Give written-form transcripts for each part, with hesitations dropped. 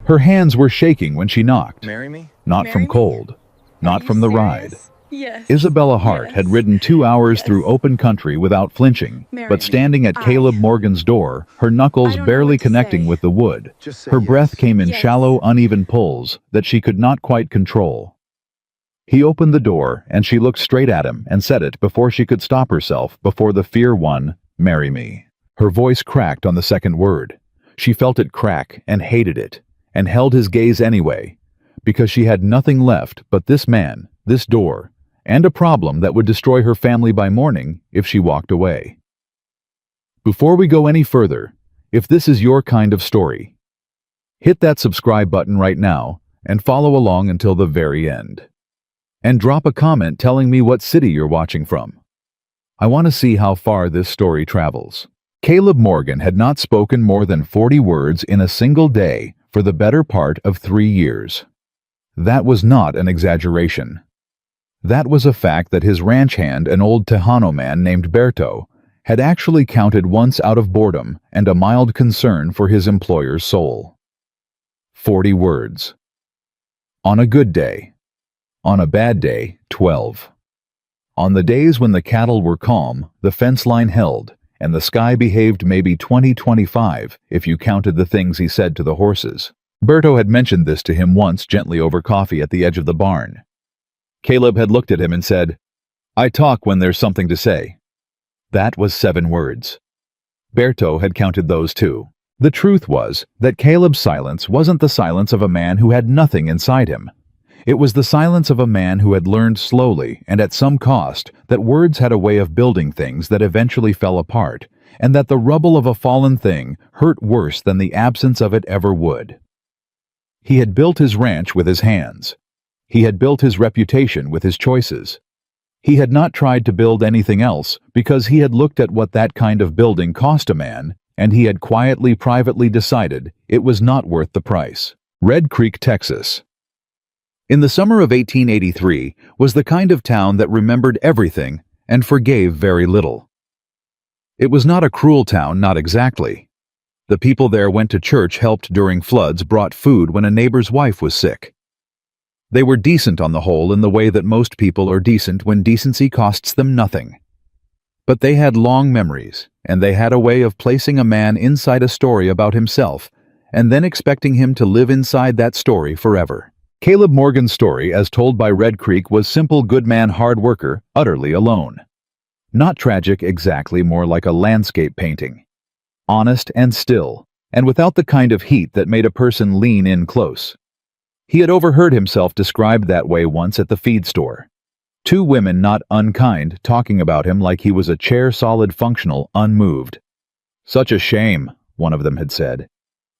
Her hands were shaking when she knocked. Marry me? Not Marry from me? cold. Not Are from you the ride. serious? Yes. Isabella Hart had Yes. ridden 2 hours Yes. through open country without flinching, Marry but me. standing at Caleb Morgan's door, her knuckles I don't know barely what to connecting say. with the wood, Just say her breath yes. came in Yes. shallow, uneven pulls that she could not quite control. He opened the door, and she looked straight at him and said it before she could stop herself before the fear won, "Marry me." Her voice cracked on the second word. She felt it crack and hated it, and held his gaze anyway, because she had nothing left but this man, this door, and a problem that would destroy her family by morning if she walked away. Before we go any further, if this is your kind of story, hit that subscribe button right now and follow along until the very end. And drop a comment telling me what city you're watching from. I want to see how far this story travels. Caleb Morgan had not spoken more than 40 words in a single day for the better part of 3 years. That was not an exaggeration. That was a fact that his ranch hand, an old Tejano man named Berto, had actually counted once out of boredom and a mild concern for his employer's soul. 40 words. On a good day. On a bad day, 12. On the days when the cattle were calm, the fence line held, and the sky behaved maybe 20-25 if you counted the things he said to the horses. Berto had mentioned this to him once gently over coffee at the edge of the barn. Caleb had looked at him and said, "I talk when there's something to say." That was 7 words. Berto had counted those too. The truth was that Caleb's silence wasn't the silence of a man who had nothing inside him. It was the silence of a man who had learned slowly and at some cost that words had a way of building things that eventually fell apart, and that the rubble of a fallen thing hurt worse than the absence of it ever would. He had built his ranch with his hands. He had built his reputation with his choices. He had not tried to build anything else because he had looked at what that kind of building cost a man, and he had quietly, privately decided it was not worth the price. Red Creek, Texas. In the summer of 1883 was the kind of town that remembered everything and forgave very little. It was not a cruel town, not exactly. The people there went to church, helped during floods, brought food when a neighbor's wife was sick. They were decent on the whole in the way that most people are decent when decency costs them nothing. But they had long memories, and they had a way of placing a man inside a story about himself and then expecting him to live inside that story forever. Caleb Morgan's story, as told by Red Creek, was simple, good man, hard worker, utterly alone. Not tragic exactly, more like a landscape painting. Honest and still, and without the kind of heat that made a person lean in close. He had overheard himself described that way once at the feed store. 2 women, not unkind, talking about him like he was a chair, solid, functional, unmoved. "Such a shame," one of them had said.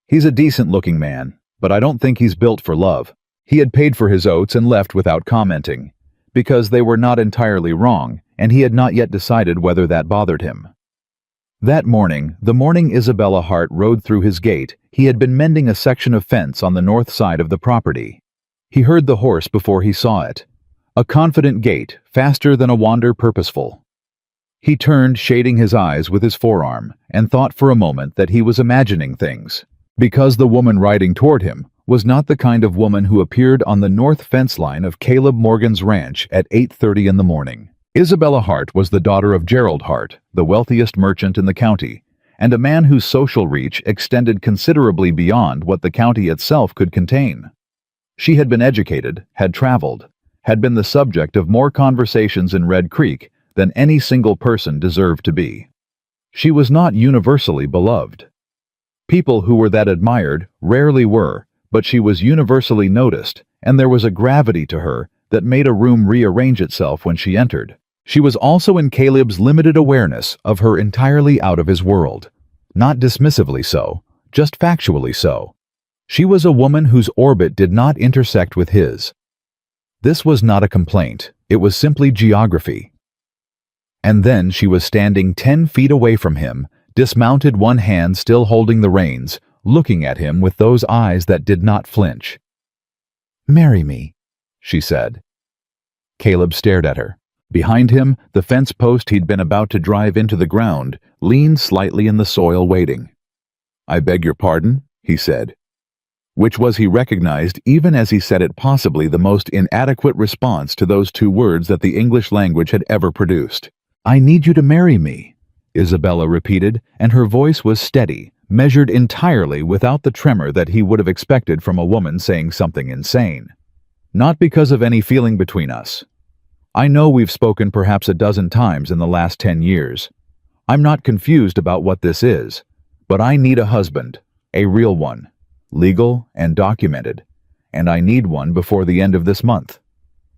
"He's a decent-looking man, but I don't think he's built for love." He had paid for his oats and left without commenting, because they were not entirely wrong, and he had not yet decided whether that bothered him. That morning, the morning Isabella Hart rode through his gate, he had been mending a section of fence on the north side of the property. He heard the horse before he saw it. A confident gait, faster than a wander, purposeful. He turned, shading his eyes with his forearm, and thought for a moment that he was imagining things, because the woman riding toward him was not the kind of woman who appeared on the north fence line of Caleb Morgan's ranch at 8:30 in the morning. Isabella Hart was the daughter of Gerald Hart, the wealthiest merchant in the county, and a man whose social reach extended considerably beyond what the county itself could contain. She had been educated, had traveled, had been the subject of more conversations in Red Creek than any single person deserved to be. She was not universally beloved. People who were that admired rarely were, but she was universally noticed, and there was a gravity to her that made a room rearrange itself when she entered. She was also in Caleb's limited awareness of her entirely out of his world. Not dismissively so, just factually so. She was a woman whose orbit did not intersect with his. This was not a complaint, it was simply geography. And then she was standing 10 feet away from him, dismounted, one hand still holding the reins, looking at him with those eyes that did not flinch. "Marry me," she said. Caleb stared at her. Behind him, the fence post he'd been about to drive into the ground leaned slightly in the soil, waiting. "I beg your pardon," he said. which was he recognized even as he said it possibly the most inadequate response to those two words that the English language had ever produced. "I need you to marry me," Isabella repeated, and her voice was steady, measured entirely without the tremor that he would have expected from a woman saying something insane. "Not because of any feeling between us. I know we've spoken perhaps a dozen times in the last 10 years. I'm not confused about what this is, but I need a husband, a real one, legal and documented, and I need one before the end of this month.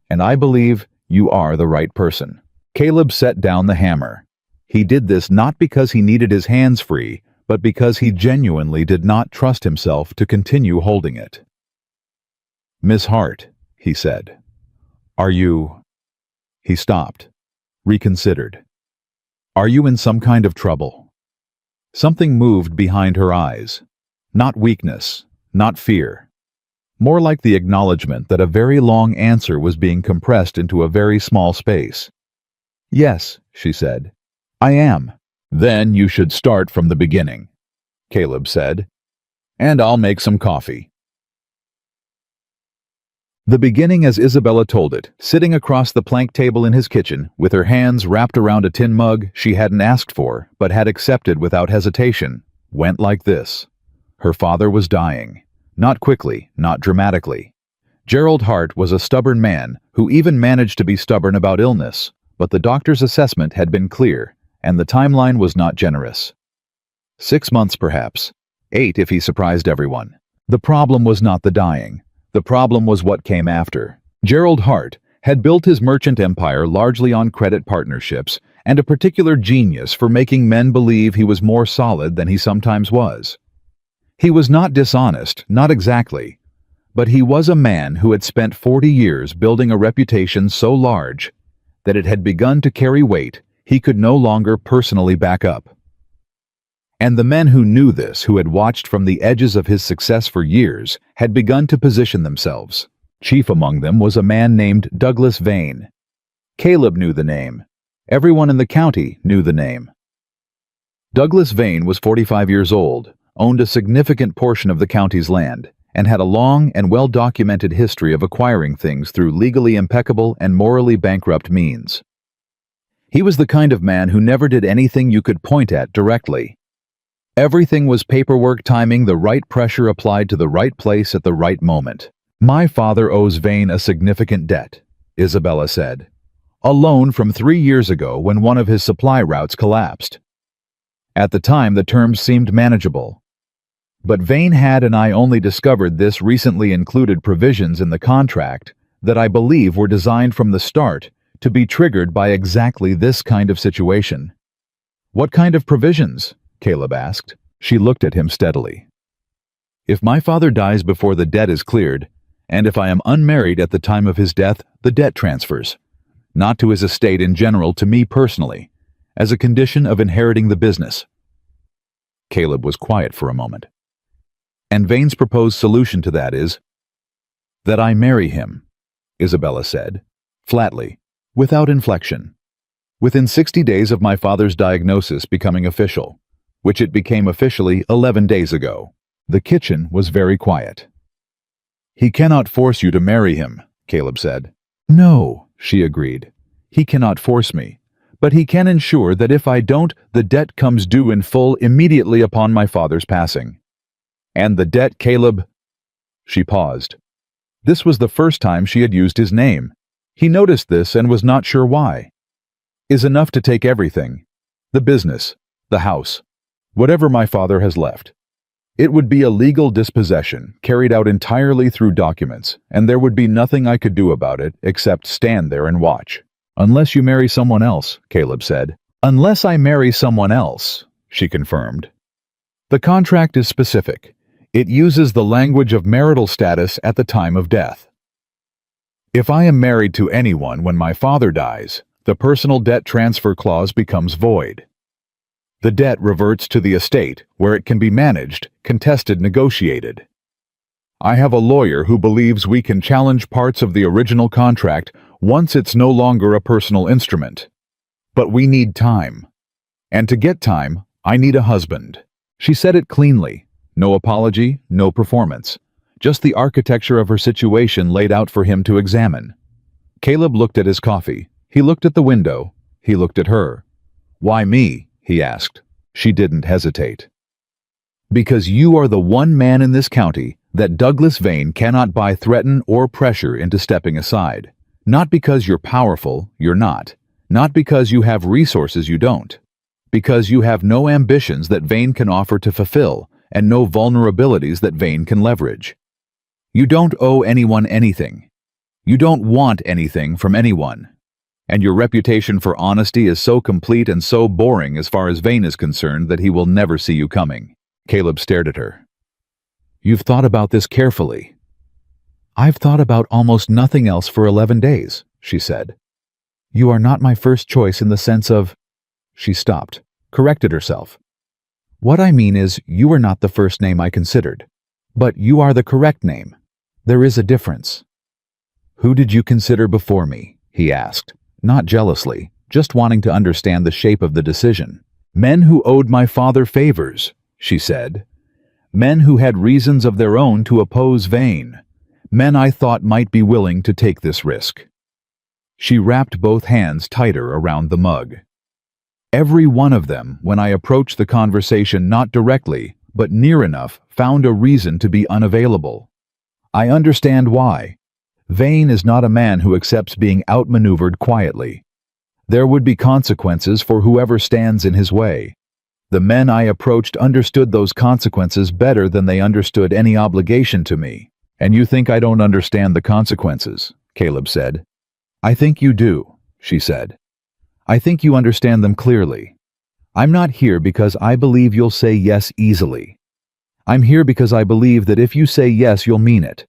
And I believe you are the right person." Caleb set down the hammer. He did this not because he needed his hands free, but because he genuinely did not trust himself to continue holding it. "Miss Hart," he said, "are you—" He stopped, reconsidered. "Are you in some kind of trouble?" Something moved behind her eyes. Not weakness, not fear. More like the acknowledgement that a very long answer was being compressed into a very small space. "Yes," she said, "I am." "Then you should start from the beginning," Caleb said, "and I'll make some coffee." The beginning as Isabella told it, sitting across the plank table in his kitchen, with her hands wrapped around a tin mug she hadn't asked for, but had accepted without hesitation, went like this. Her father was dying. Not quickly, not dramatically. Gerald Hart was a stubborn man who even managed to be stubborn about illness, but the doctor's assessment had been clear, and the timeline was not generous. 6 months perhaps. 8 if he surprised everyone. The problem was not the dying. The problem was what came after. Gerald Hart had built his merchant empire largely on credit partnerships and a particular genius for making men believe he was more solid than he sometimes was. He was not dishonest, not exactly, but he was a man who had spent 40 years building a reputation so large that it had begun to carry weight he could no longer personally back up. And the men who knew this, who had watched from the edges of his success for years, had begun to position themselves. Chief among them was a man named Douglas Vane. Caleb knew the name. Everyone in the county knew the name. Douglas Vane was 45 years old, owned a significant portion of the county's land, and had a long and well-documented history of acquiring things through legally impeccable and morally bankrupt means. He was the kind of man who never did anything you could point at directly. Everything was paperwork timing, the right pressure applied to the right place at the right moment. "My father owes Vane a significant debt," Isabella said. "A loan from 3 years ago when one of his supply routes collapsed. At the time, the terms seemed manageable. But Vane had, and I only discovered this recently, included provisions in the contract that I believe were designed from the start to be triggered by exactly this kind of situation." "What kind of provisions?" Caleb asked. She looked at him steadily. "If my father dies before the debt is cleared, and if I am unmarried at the time of his death, the debt transfers. Not to his estate in general, to me personally, as a condition of inheriting the business." Caleb was quiet for a moment. "And Vane's proposed solution to that is—" "That I marry him," Isabella said, flatly, without inflection. "Within 60 days of my father's diagnosis becoming official, which it became officially 11 days ago." The kitchen was very quiet. "He cannot force you to marry him," Caleb said. "No," she agreed. "He cannot force me, but he can ensure that if I don't, the debt comes due in full immediately upon my father's passing. And the debt, Caleb—" She paused. This was the first time she had used his name. He noticed this and was not sure why. "Is enough to take everything. The business, the house, whatever my father has left. It would be a legal dispossession, carried out entirely through documents, and there would be nothing I could do about it except stand there and watch." "Unless you marry someone else," Caleb said. "Unless I marry someone else," she confirmed. "The contract is specific. It uses the language of marital status at the time of death. If I am married to anyone when my father dies, the personal debt transfer clause becomes void. The debt reverts to the estate, where it can be managed, contested, negotiated. I have a lawyer who believes we can challenge parts of the original contract once it's no longer a personal instrument. But we need time. And to get time, I need a husband." She said it cleanly. No apology, no performance. just the architecture of her situation laid out for him to examine. Caleb looked at his coffee. He looked at the window. He looked at her. "Why me?" he asked. She didn't hesitate. "Because you are the one man in this county that Douglas Vane cannot buy, threaten, or pressure into stepping aside. Not because you're powerful, you're not. Not because you have resources, you don't. Because you have no ambitions that Vane can offer to fulfill, and no vulnerabilities that Vane can leverage. You don't owe anyone anything. You don't want anything from anyone. And your reputation for honesty is so complete and so boring as far as Vane is concerned that he will never see you coming." Caleb stared at her. "You've thought about this carefully." "I've thought about almost nothing else for 11 days, she said. "You are not my first choice in the sense of—" She stopped, corrected herself. "What I mean is, you are not the first name I considered. But you are the correct name. There is a difference." "Who did you consider before me?" he asked, not jealously, just wanting to understand the shape of the decision. "Men who owed my father favors," she said. "Men who had reasons of their own to oppose Vane. Men I thought might be willing to take this risk." She wrapped both hands tighter around the mug. "Every one of them, when I approached the conversation not directly, but near enough, found a reason to be unavailable. I understand why. Vane is not a man who accepts being outmaneuvered quietly. There would be consequences for whoever stands in his way. The men I approached understood those consequences better than they understood any obligation to me." "And you think I don't understand the consequences?" Caleb said. "I think you do," she said. "I think you understand them clearly. I'm not here because I believe you'll say yes easily. I'm here because I believe that if you say yes, you'll mean it.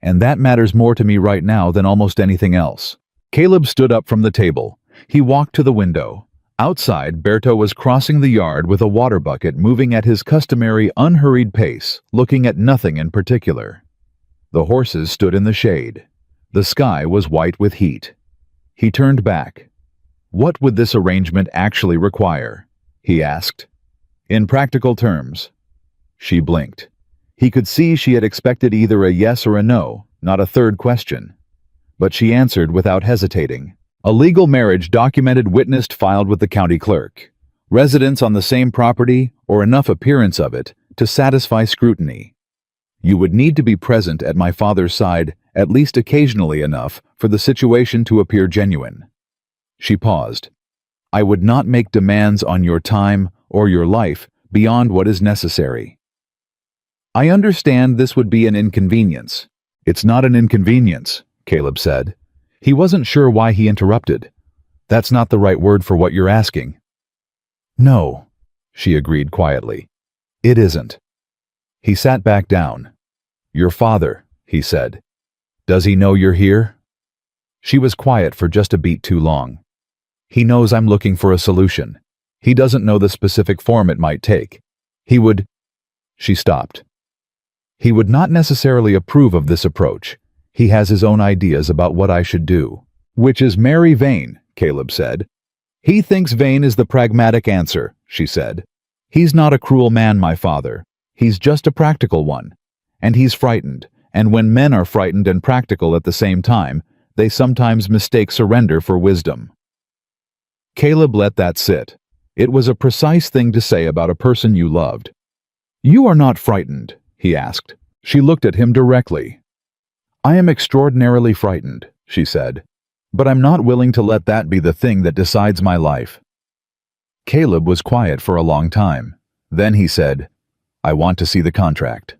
And that matters more to me right now than almost anything else." Caleb stood up from the table. He walked to the window. Outside, Berto was crossing the yard with a water bucket, moving at his customary unhurried pace, looking at nothing in particular. The horses stood in the shade. The sky was white with heat. He turned back. "What would this arrangement actually require?" he asked. "In practical terms." She blinked. He could see she had expected either a yes or a no, not a third question. But she answered without hesitating. "A legal marriage, documented, witnessed, filed with the county clerk. Residence on the same property, or enough appearance of it, to satisfy scrutiny. You would need to be present at my father's side, at least occasionally enough, for the situation to appear genuine." She paused. "I would not make demands on your time or your life beyond what is necessary." "I understand this would be an inconvenience." "It's not an inconvenience," Caleb said. He wasn't sure why he interrupted. "That's not the right word for what you're asking." "No," she agreed quietly. "It isn't." He sat back down. "Your father," he said. "Does he know you're here?" She was quiet for just a beat too long. "He knows I'm looking for a solution. He doesn't know the specific form it might take. He would—" She stopped. "He would not necessarily approve of this approach. He has his own ideas about what I should do." "Which is marry Vane," Caleb said. "He thinks Vane is the pragmatic answer," she said. "He's not a cruel man, my father. He's just a practical one. And he's frightened, and when men are frightened and practical at the same time, they sometimes mistake surrender for wisdom." Caleb let that sit. It was a precise thing to say about a person you loved. "You are not frightened?" he asked. She looked at him directly. "I am extraordinarily frightened," she said, "but I'm not willing to let that be the thing that decides my life." Caleb was quiet for a long time. Then he said, "I want to see the contract."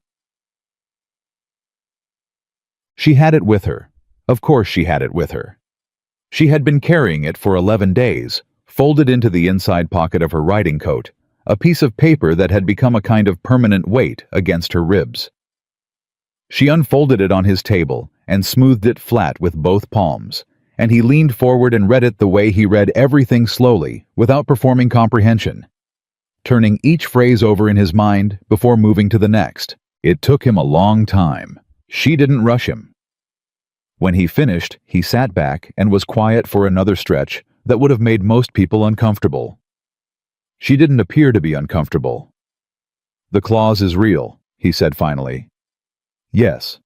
She had it with her. Of course she had it with her. She had been carrying it for 11 days, folded into the inside pocket of her riding coat, a piece of paper that had become a kind of permanent weight against her ribs. She unfolded it on his table and smoothed it flat with both palms, and he leaned forward and read it the way he read everything, slowly, without performing comprehension, turning each phrase over in his mind before moving to the next. It took him a long time. She didn't rush him. When he finished, he sat back and was quiet for another stretch that would have made most people uncomfortable. She didn't appear to be uncomfortable. "The clause is real," he said finally. Yes.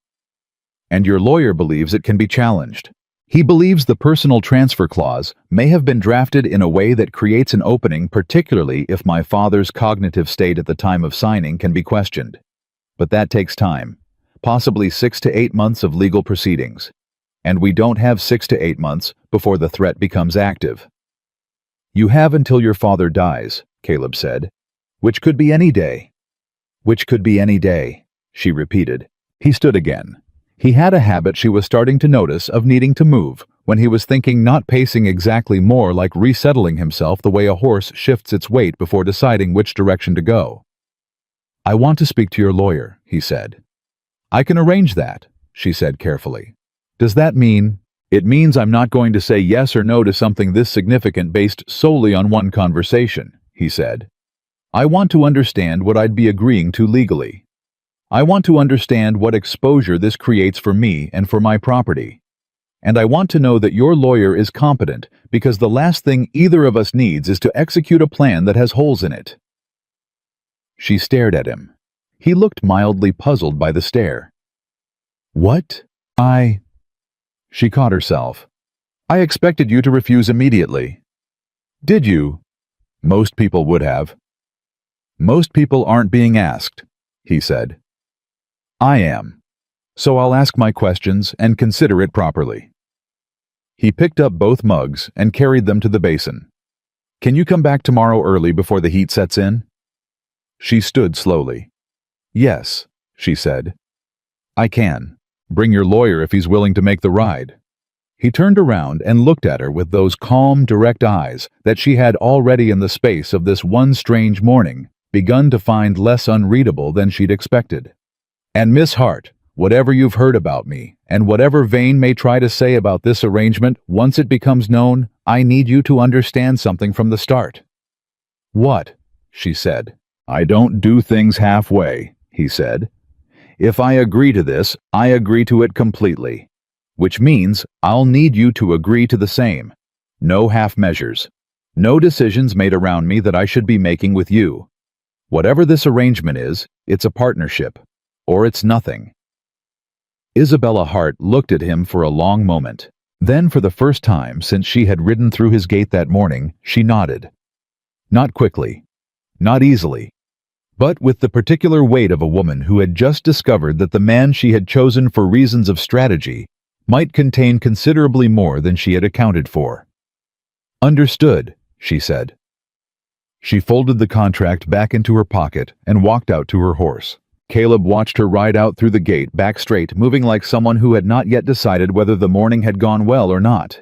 And your lawyer believes it can be challenged. He believes the personal transfer clause may have been drafted in a way that creates an opening, particularly if my father's cognitive state at the time of signing can be questioned. But that takes time, possibly 6 to 8 months of legal proceedings. And we don't have 6 to 8 months before the threat becomes active. You have until your father dies, Caleb said. Which could be any day. Which could be any day, she repeated. He stood again. He had a habit she was starting to notice of needing to move, when he was thinking, not pacing exactly, more like resettling himself the way a horse shifts its weight before deciding which direction to go. I want to speak to your lawyer, he said. I can arrange that, she said carefully. Does that mean? It means I'm not going to say yes or no to something this significant based solely on one conversation, he said. I want to understand what I'd be agreeing to legally. I want to understand what exposure this creates for me and for my property. And I want to know that your lawyer is competent, because the last thing either of us needs is to execute a plan that has holes in it. She stared at him. He looked mildly puzzled by the stare. What? She caught herself. I expected you to refuse immediately. Did you? Most people would have. Most people aren't being asked, he said. I am. So I'll ask my questions and consider it properly. He picked up both mugs and carried them to the basin. Can you come back tomorrow early before the heat sets in? She stood slowly. Yes, she said. I can. Bring your lawyer if he's willing to make the ride. He turned around and looked at her with those calm, direct eyes that she had already, in the space of this one strange morning, begun to find less unreadable than she'd expected. And Miss Hart, whatever you've heard about me, and whatever Vane may try to say about this arrangement, once it becomes known, I need you to understand something from the start. What? She said. I don't do things halfway, he said. If I agree to this, I agree to it completely. Which means I'll need you to agree to the same. No half measures. No decisions made around me that I should be making with you. Whatever this arrangement is, it's a partnership. Or it's nothing. Isabella Hart looked at him for a long moment. Then, for the first time since she had ridden through his gate that morning, she nodded. Not quickly. Not easily. But with the particular weight of a woman who had just discovered that the man she had chosen for reasons of strategy might contain considerably more than she had accounted for. Understood, she said. She folded the contract back into her pocket and walked out to her horse. Caleb watched her ride out through the gate, back straight, moving like someone who had not yet decided whether the morning had gone well or not.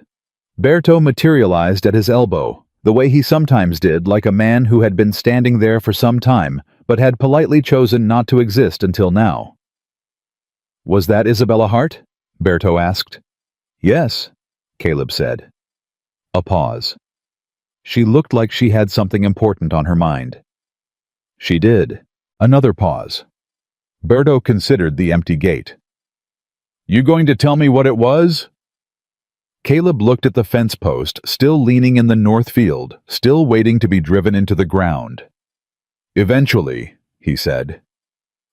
Berto materialized at his elbow, the way he sometimes did, like a man who had been standing there for some time, but had politely chosen not to exist until now. Was that Isabella Hart? Berto asked. Yes, Caleb said. A pause. She looked like she had something important on her mind. She did. Another pause. Berto considered the empty gate. You going to tell me what it was? Caleb looked at the fence post, still leaning in the north field, still waiting to be driven into the ground. Eventually, he said.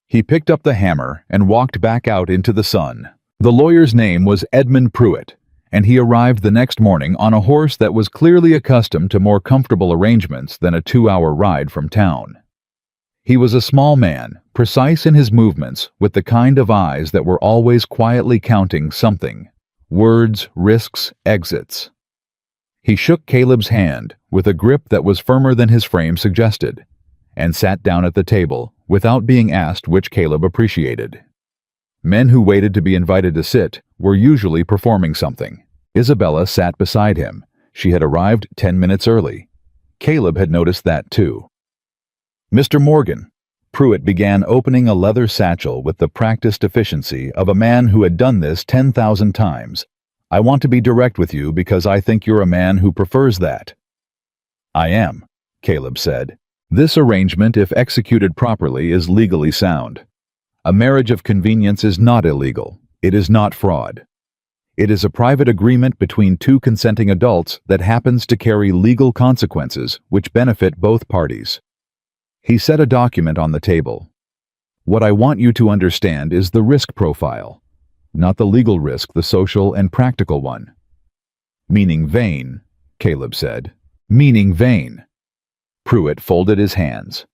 He picked up the hammer and walked back out into the sun. The lawyer's name was Edmund Pruitt, and he arrived the next morning on a horse that was clearly accustomed to more comfortable arrangements than a 2-hour ride from town. He was a small man, precise in his movements, with the kind of eyes that were always quietly counting something. Words, risks, exits. He shook Caleb's hand with a grip that was firmer than his frame suggested, and sat down at the table without being asked, which Caleb appreciated. Men who waited to be invited to sit were usually performing something. Isabella sat beside him. She had arrived 10 minutes early. Caleb had noticed that too. Mr. Morgan, Pruitt began, opening a leather satchel with the practiced efficiency of a man who had done this 10,000 times. I want to be direct with you because I think you're a man who prefers that. I am, Caleb said. This arrangement, if executed properly, is legally sound. A marriage of convenience is not illegal. It is not fraud. It is a private agreement between two consenting adults that happens to carry legal consequences which benefit both parties. He set a document on the table. What I want you to understand is the risk profile, not the legal risk, the social and practical one. Meaning Vane, Caleb said. Meaning Vane. Pruitt folded his hands.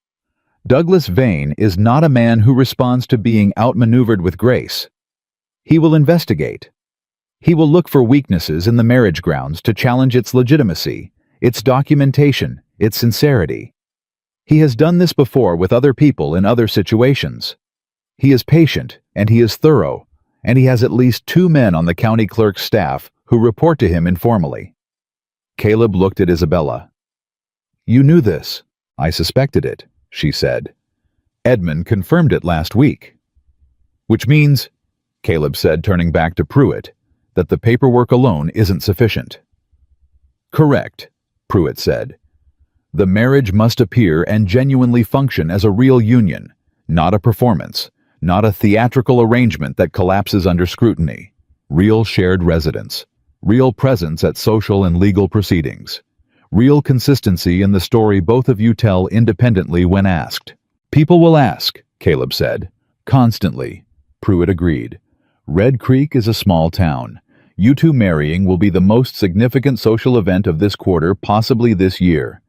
Douglas Vane is not a man who responds to being outmaneuvered with grace. He will investigate. He will look for weaknesses in the marriage grounds to challenge its legitimacy, its documentation, its sincerity. He has done this before with other people in other situations. He is patient, and he is thorough, and he has at least 2 men on the county clerk's staff who report to him informally. Caleb looked at Isabella. "You knew this." "I suspected it," she said. "Edmund confirmed it last week." "Which means," Caleb said, turning back to Pruitt, "that the paperwork alone isn't sufficient." "Correct," Pruitt said. "The marriage must appear and genuinely function as a real union, not a performance, not a theatrical arrangement that collapses under scrutiny. Real shared residence, real presence at social and legal proceedings, real consistency in the story both of you tell independently when asked." "People will ask," Caleb said. "Constantly," Pruitt agreed. "Red Creek is a small town. You two marrying will be the most significant social event of this quarter, possibly this year.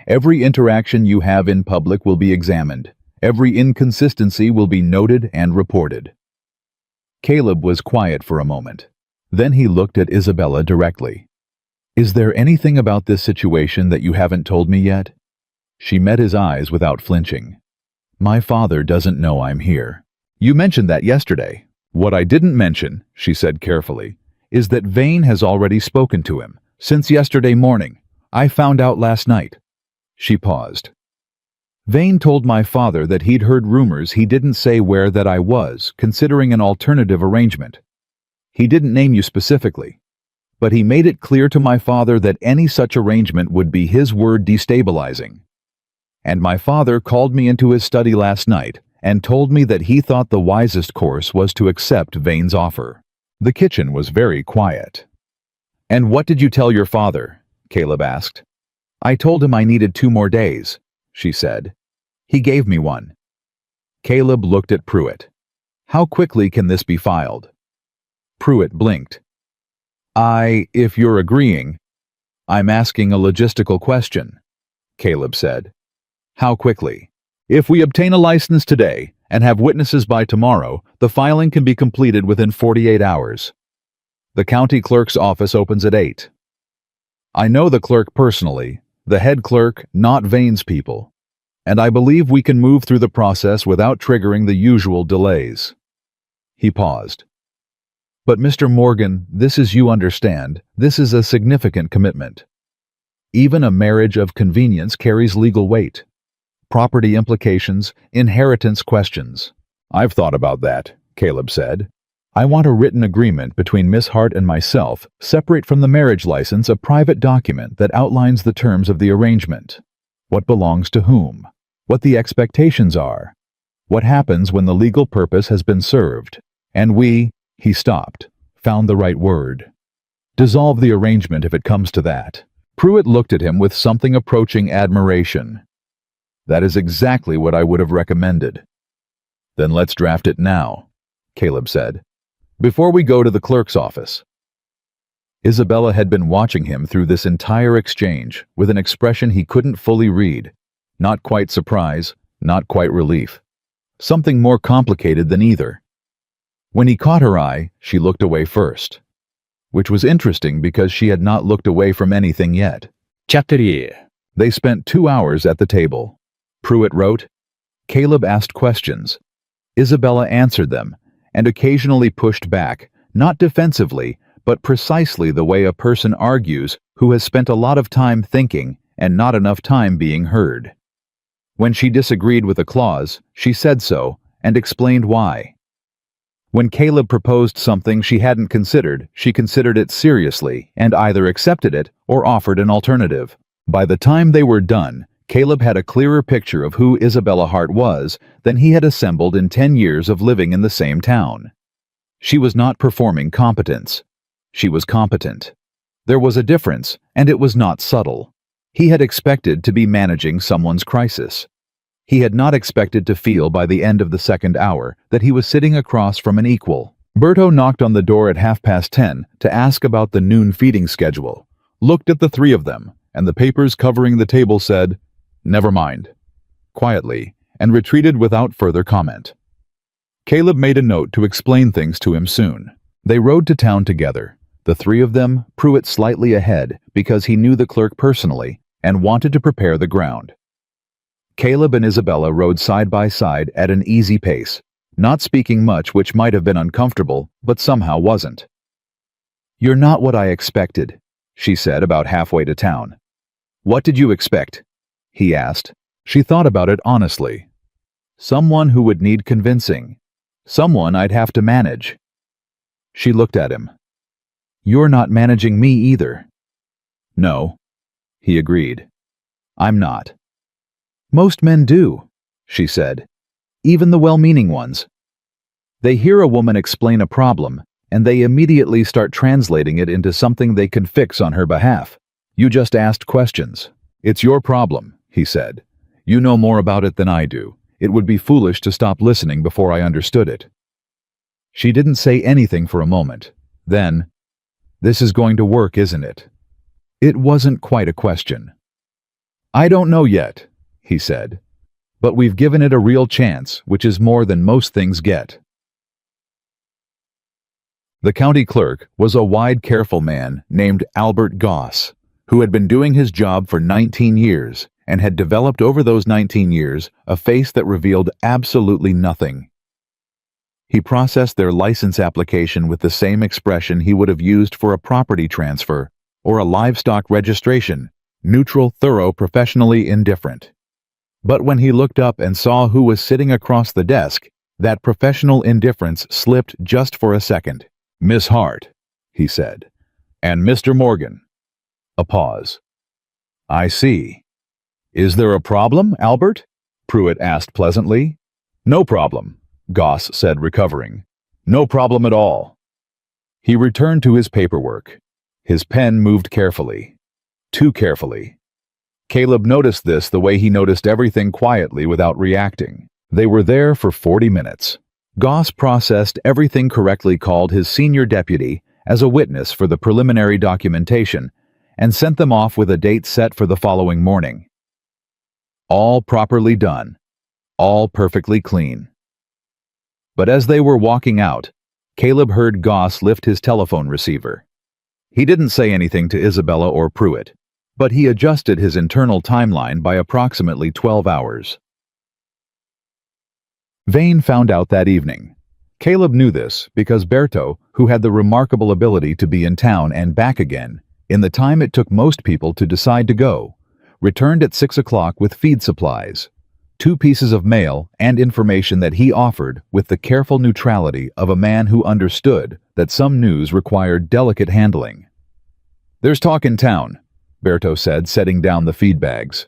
Every interaction you have in public will be examined. Every inconsistency will be noted and reported." Caleb was quiet for a moment. Then he looked at Isabella directly. "Is there anything about this situation that you haven't told me yet?" She met his eyes without flinching. "My father doesn't know I'm here." "You mentioned that yesterday." "What I didn't mention," she said carefully, "is that Vane has already spoken to him, since yesterday morning. I found out last night." She paused. "Vane told my father that he'd heard rumors. He didn't say where that I was, considering an alternative arrangement. He didn't name you specifically, but he made it clear to my father that any such arrangement would be his word destabilizing. And my father called me into his study last night and told me that he thought the wisest course was to accept Vane's offer." The kitchen was very quiet. "And what did you tell your father?" Caleb asked. "I told him I needed 2 more days," she said. "He gave me one." Caleb looked at Pruitt. "How quickly can this be filed?" Pruitt blinked. If you're agreeing." "I'm asking a logistical question," Caleb said. "How quickly?" "If we obtain a license today and have witnesses by tomorrow, the filing can be completed within 48 hours. The county clerk's office opens at 8. I know the clerk personally, the head clerk, not Vane's people, and I believe we can move through the process without triggering the usual delays." He paused. "But Mr. Morgan, this is, you understand, this is a significant commitment. Even a marriage of convenience carries legal weight. Property implications, inheritance questions." "I've thought about that," Caleb said. "I want a written agreement between Miss Hart and myself, separate from the marriage license, a private document that outlines the terms of the arrangement. What belongs to whom, what the expectations are, what happens when the legal purpose has been served, and he stopped, found the right word. "Dissolve the arrangement if it comes to that." Pruitt looked at him with something approaching admiration. "That is exactly what I would have recommended." "Then let's draft it now," Caleb said, "before we go to the clerk's office." Isabella had been watching him through this entire exchange with an expression he couldn't fully read. Not quite surprise, not quite relief. Something more complicated than either. When he caught her eye, she looked away first, which was interesting because she had not looked away from anything yet. Chapter 3. They spent 2 hours at the table. Pruitt wrote. Caleb asked questions. Isabella answered them, and occasionally pushed back, not defensively, but precisely the way a person argues who has spent a lot of time thinking and not enough time being heard. When she disagreed with a clause, she said so, and explained why. When Caleb proposed something she hadn't considered, she considered it seriously and either accepted it or offered an alternative. By the time they were done, Caleb had a clearer picture of who Isabella Hart was than he had assembled in 10 years of living in the same town. She was not performing competence. She was competent. There was a difference, and it was not subtle. He had expected to be managing someone's crisis. He had not expected to feel by the end of the second hour that he was sitting across from an equal. Berto knocked on the door at 10:30 to ask about the noon feeding schedule, looked at the three of them, and the papers covering the table said, "Never mind," quietly, and retreated without further comment. Caleb made a note to explain things to him soon. They rode to town together, the three of them, Pruitt slightly ahead because he knew the clerk personally and wanted to prepare the ground. Caleb and Isabella rode side by side at an easy pace, not speaking much, which might have been uncomfortable, but somehow wasn't. "You're not what I expected," she said about halfway to town. "What did you expect?" he asked. She thought about it honestly. Someone who would need convincing. Someone I'd have to manage. She looked at him. "You're not managing me either." "No," he agreed. "I'm not." "Most men do," she said. "Even the well-meaning ones. They hear a woman explain a problem, and they immediately start translating it into something they can fix on her behalf. You just asked questions. It's your problem," he said. "You know more about it than I do. It would be foolish to stop listening before I understood it." She didn't say anything for a moment. Then, "This is going to work, isn't it?" It wasn't quite a question. "I don't know yet," he said. "But we've given it a real chance, which is more than most things get." The county clerk was a wide, careful man named Albert Goss, who had been doing his job for 19 years and had developed over those 19 years a face that revealed absolutely nothing. He processed their license application with the same expression he would have used for a property transfer or a livestock registration: neutral, thorough, professionally indifferent. But when he looked up and saw who was sitting across the desk, that professional indifference slipped just for a second. "Miss Hart," he said, "and Mr. Morgan." A pause. "I see. Is there a problem, Albert?" Pruitt asked pleasantly. "No problem," Goss said, recovering. "No problem at all." He returned to his paperwork. His pen moved carefully. Too carefully. Caleb noticed this the way he noticed everything, quietly without reacting. They were there for 40 minutes. Goss processed everything correctly, called his senior deputy as a witness for the preliminary documentation, and sent them off with a date set for the following morning. All properly done. All perfectly clean. But as they were walking out, Caleb heard Goss lift his telephone receiver. He didn't say anything to Isabella or Pruitt, but he adjusted his internal timeline by approximately 12 hours. Vane found out that evening. Caleb knew this because Berto, who had the remarkable ability to be in town and back again in the time it took most people to decide to go, returned at 6 o'clock with feed supplies, 2 pieces of mail, and information that he offered with the careful neutrality of a man who understood that some news required delicate handling. "There's talk in town," Berto said, setting down the feed bags.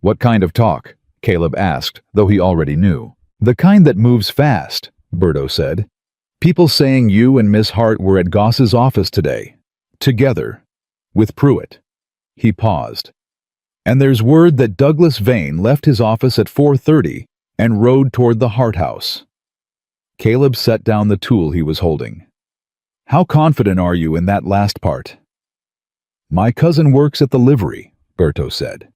"What kind of talk?" Caleb asked, though he already knew. "The kind that moves fast," Berto said. "People saying you and Miss Hart were at Goss's office today. Together. With Pruitt." He paused. "And there's word that Douglas Vane left his office at 4:30 and rode toward the Hart house." Caleb set down the tool he was holding. "How confident are you in that last part?" "My cousin works at the livery," Berto said.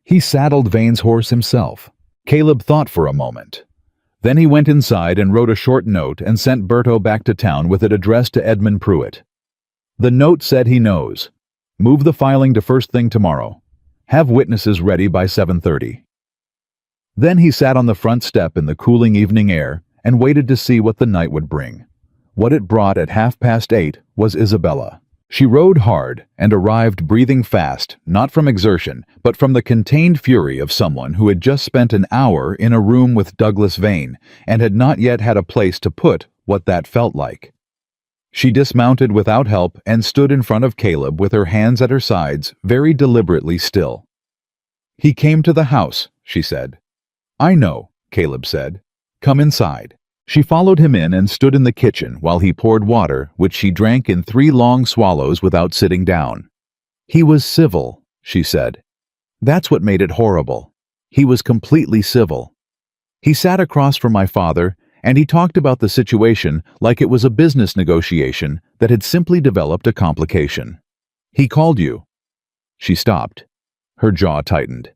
"He saddled Vane's horse himself." Caleb thought for a moment. Then he went inside and wrote a short note and sent Berto back to town with it addressed to Edmund Pruitt. The note said he knows. Move the filing to first thing tomorrow. Have witnesses ready by 7:30. Then he sat on the front step in the cooling evening air and waited to see what the night would bring. What it brought at 8:30 was Isabella. She rode hard and arrived breathing fast, not from exertion, but from the contained fury of someone who had just spent an hour in a room with Douglas Vane and had not yet had a place to put what that felt like. She dismounted without help and stood in front of Caleb with her hands at her sides, very deliberately still. "He came to the house," she said. "I know," Caleb said. "Come inside." She followed him in and stood in the kitchen while he poured water, which she drank in 3 long swallows without sitting down. "He was civil," she said. "That's what made it horrible. He was completely civil. He sat across from my father, and he talked about the situation like it was a business negotiation that had simply developed a complication. He called you. She stopped. Her jaw tightened.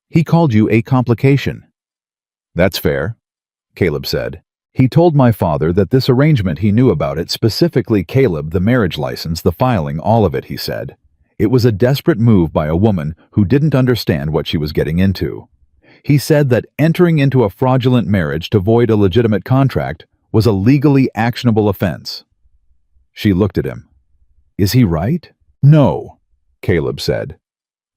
He called you a complication. That's fair, Caleb said. He told my father that this arrangement he knew about it, specifically Caleb, the marriage license, the filing, all of it, he said. It was a desperate move by a woman who didn't understand what she was getting into. He said that entering into a fraudulent marriage to void a legitimate contract was a legally actionable offense. She looked at him. Is he right? No, Caleb said.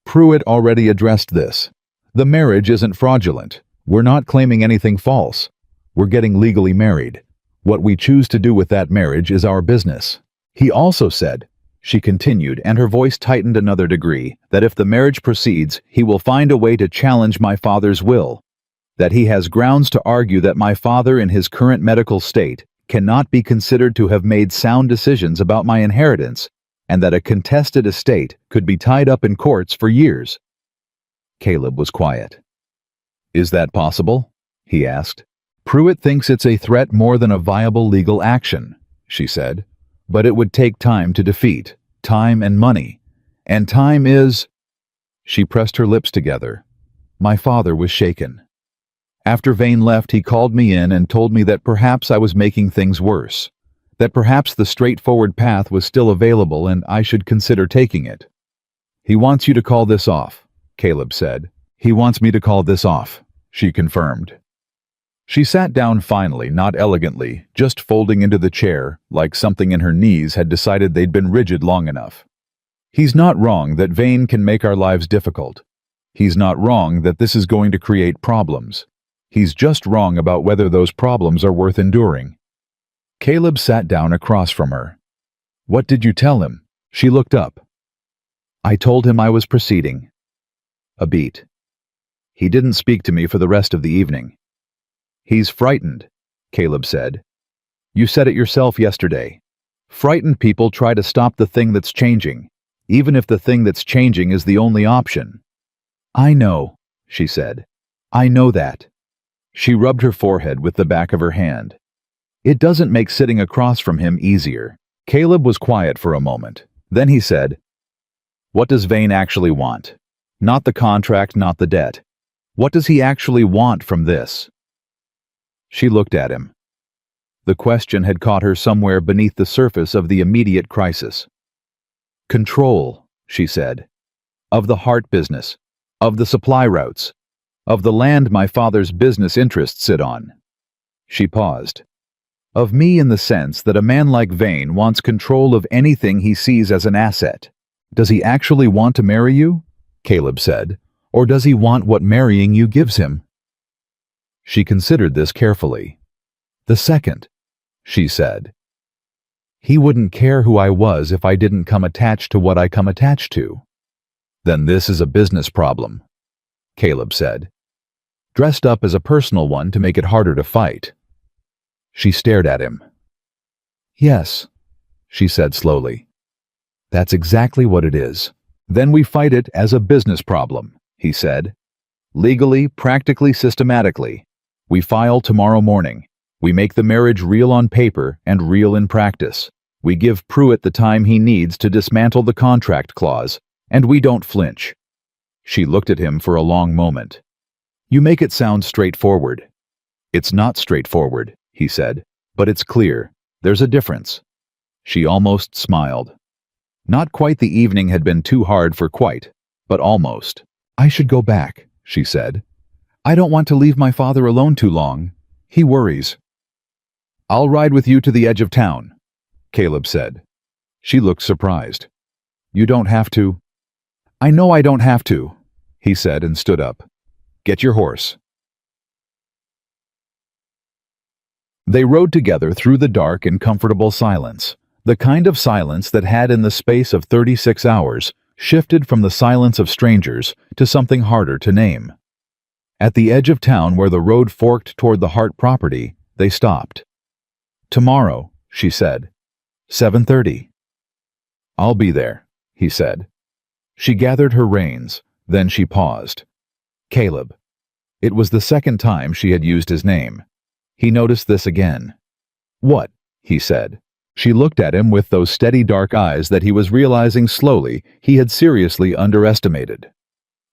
Pruitt already addressed this. The marriage isn't fraudulent. We're not claiming anything false. We're getting legally married. What we choose to do with that marriage is our business. He also said, she continued, and her voice tightened another degree, that if the marriage proceeds, he will find a way to challenge my father's will. That he has grounds to argue that my father in his current medical state cannot be considered to have made sound decisions about my inheritance, and that a contested estate could be tied up in courts for years. Caleb was quiet. Is that possible? He asked. Pruitt thinks it's a threat more than a viable legal action, she said. But it would take time to defeat, time and money. And time is... She pressed her lips together. My father was shaken. After Vane left, he called me in and told me that perhaps I was making things worse. That perhaps the straightforward path was still available and I should consider taking it. He wants you to call this off, Caleb said. He wants me to call this off, she confirmed. She sat down finally, not elegantly, just folding into the chair, like something in her knees had decided they'd been rigid long enough. He's not wrong that Vane can make our lives difficult. He's not wrong that this is going to create problems. He's just wrong about whether those problems are worth enduring. Caleb sat down across from her. What did you tell him? She looked up. I told him I was proceeding. A beat. He didn't speak to me for the rest of the evening. He's frightened, Caleb said. You said it yourself yesterday. Frightened people try to stop the thing that's changing, even if the thing that's changing is the only option. I know, she said. I know that. She rubbed her forehead with the back of her hand. It doesn't make sitting across from him easier. Caleb was quiet for a moment. Then he said, What does Vane actually want? Not the contract, not the debt. What does he actually want from this? She looked at him. The question had caught her somewhere beneath the surface of the immediate crisis. Control, she said. Of the heart business. Of the supply routes. Of the land my father's business interests sit on. She paused. Of me in the sense that a man like Vane wants control of anything he sees as an asset. Does he actually want to marry you? Caleb said. Or does he want what marrying you gives him? She considered this carefully. The second, she said. He wouldn't care who I was if I didn't come attached to what I come attached to. Then this is a business problem, Caleb said. Dressed up as a personal one to make it harder to fight. She stared at him. Yes, she said slowly. That's exactly what it is. Then we fight it as a business problem, he said. Legally, practically, systematically. We file tomorrow morning. We make the marriage real on paper and real in practice. We give Pruitt the time he needs to dismantle the contract clause, and we don't flinch. She looked at him for a long moment. You make it sound straightforward. It's not straightforward, he said, but it's clear. There's a difference. She almost smiled. Not quite. The evening had been too hard for quite, but almost. I should go back, she said. I don't want to leave my father alone too long. He worries. I'll ride with you to the edge of town, Caleb said. She looked surprised. You don't have to. I know I don't have to, he said and stood up. Get your horse. They rode together through the dark in comfortable silence, the kind of silence that had in the space of 36 hours shifted from the silence of strangers to something harder to name. At the edge of town where the road forked toward the Hart property, they stopped. Tomorrow, she said. 7:30. I'll be there, he said. She gathered her reins, then she paused. Caleb, It was the second time she had used his name. He noticed this again. "What?" he said. She looked at him with those steady dark eyes that he was realizing slowly he had seriously underestimated.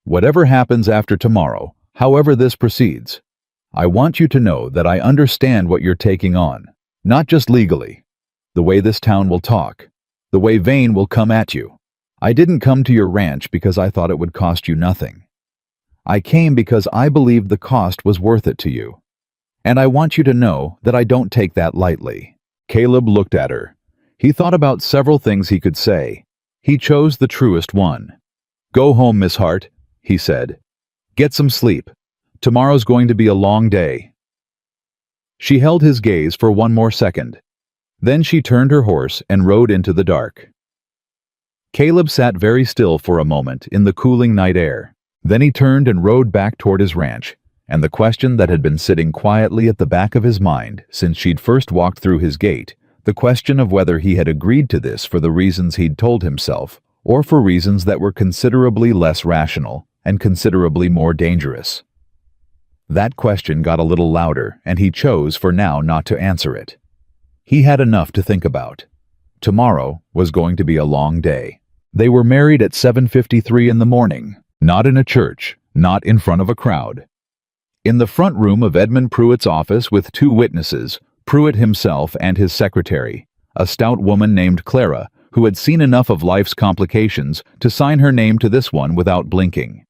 "Whatever happens after tomorrow, however this proceeds, I want you to know that I understand what you're taking on, not just legally. The way this town will talk, the way Vane will come at you. I didn't come to your ranch because I thought it would cost you nothing. I came because I believed the cost was worth it to you. And I want you to know that I don't take that lightly." Caleb looked at her. He thought about several things he could say. He chose the truest one. "Go home, Miss Hart," he said. "Get some sleep. Tomorrow's going to be a long day." She held his gaze for one more second. Then she turned her horse and rode into the dark. Caleb sat very still for a moment in the cooling night air. Then he turned and rode back toward his ranch, and the question that had been sitting quietly at the back of his mind since she'd first walked through his gate, the question of whether he had agreed to this for the reasons he'd told himself, or for reasons that were considerably less rational and considerably more dangerous. That question got a little louder, and he chose for now not to answer it. He had enough to think about. Tomorrow was going to be a long day. They were married at 7:53 in the morning, not in a church, not in front of a crowd. In the front room of Edmund Pruitt's office with two witnesses, Pruitt himself and his secretary, a stout woman named Clara, who had seen enough of life's complications to sign her name to this one without blinking,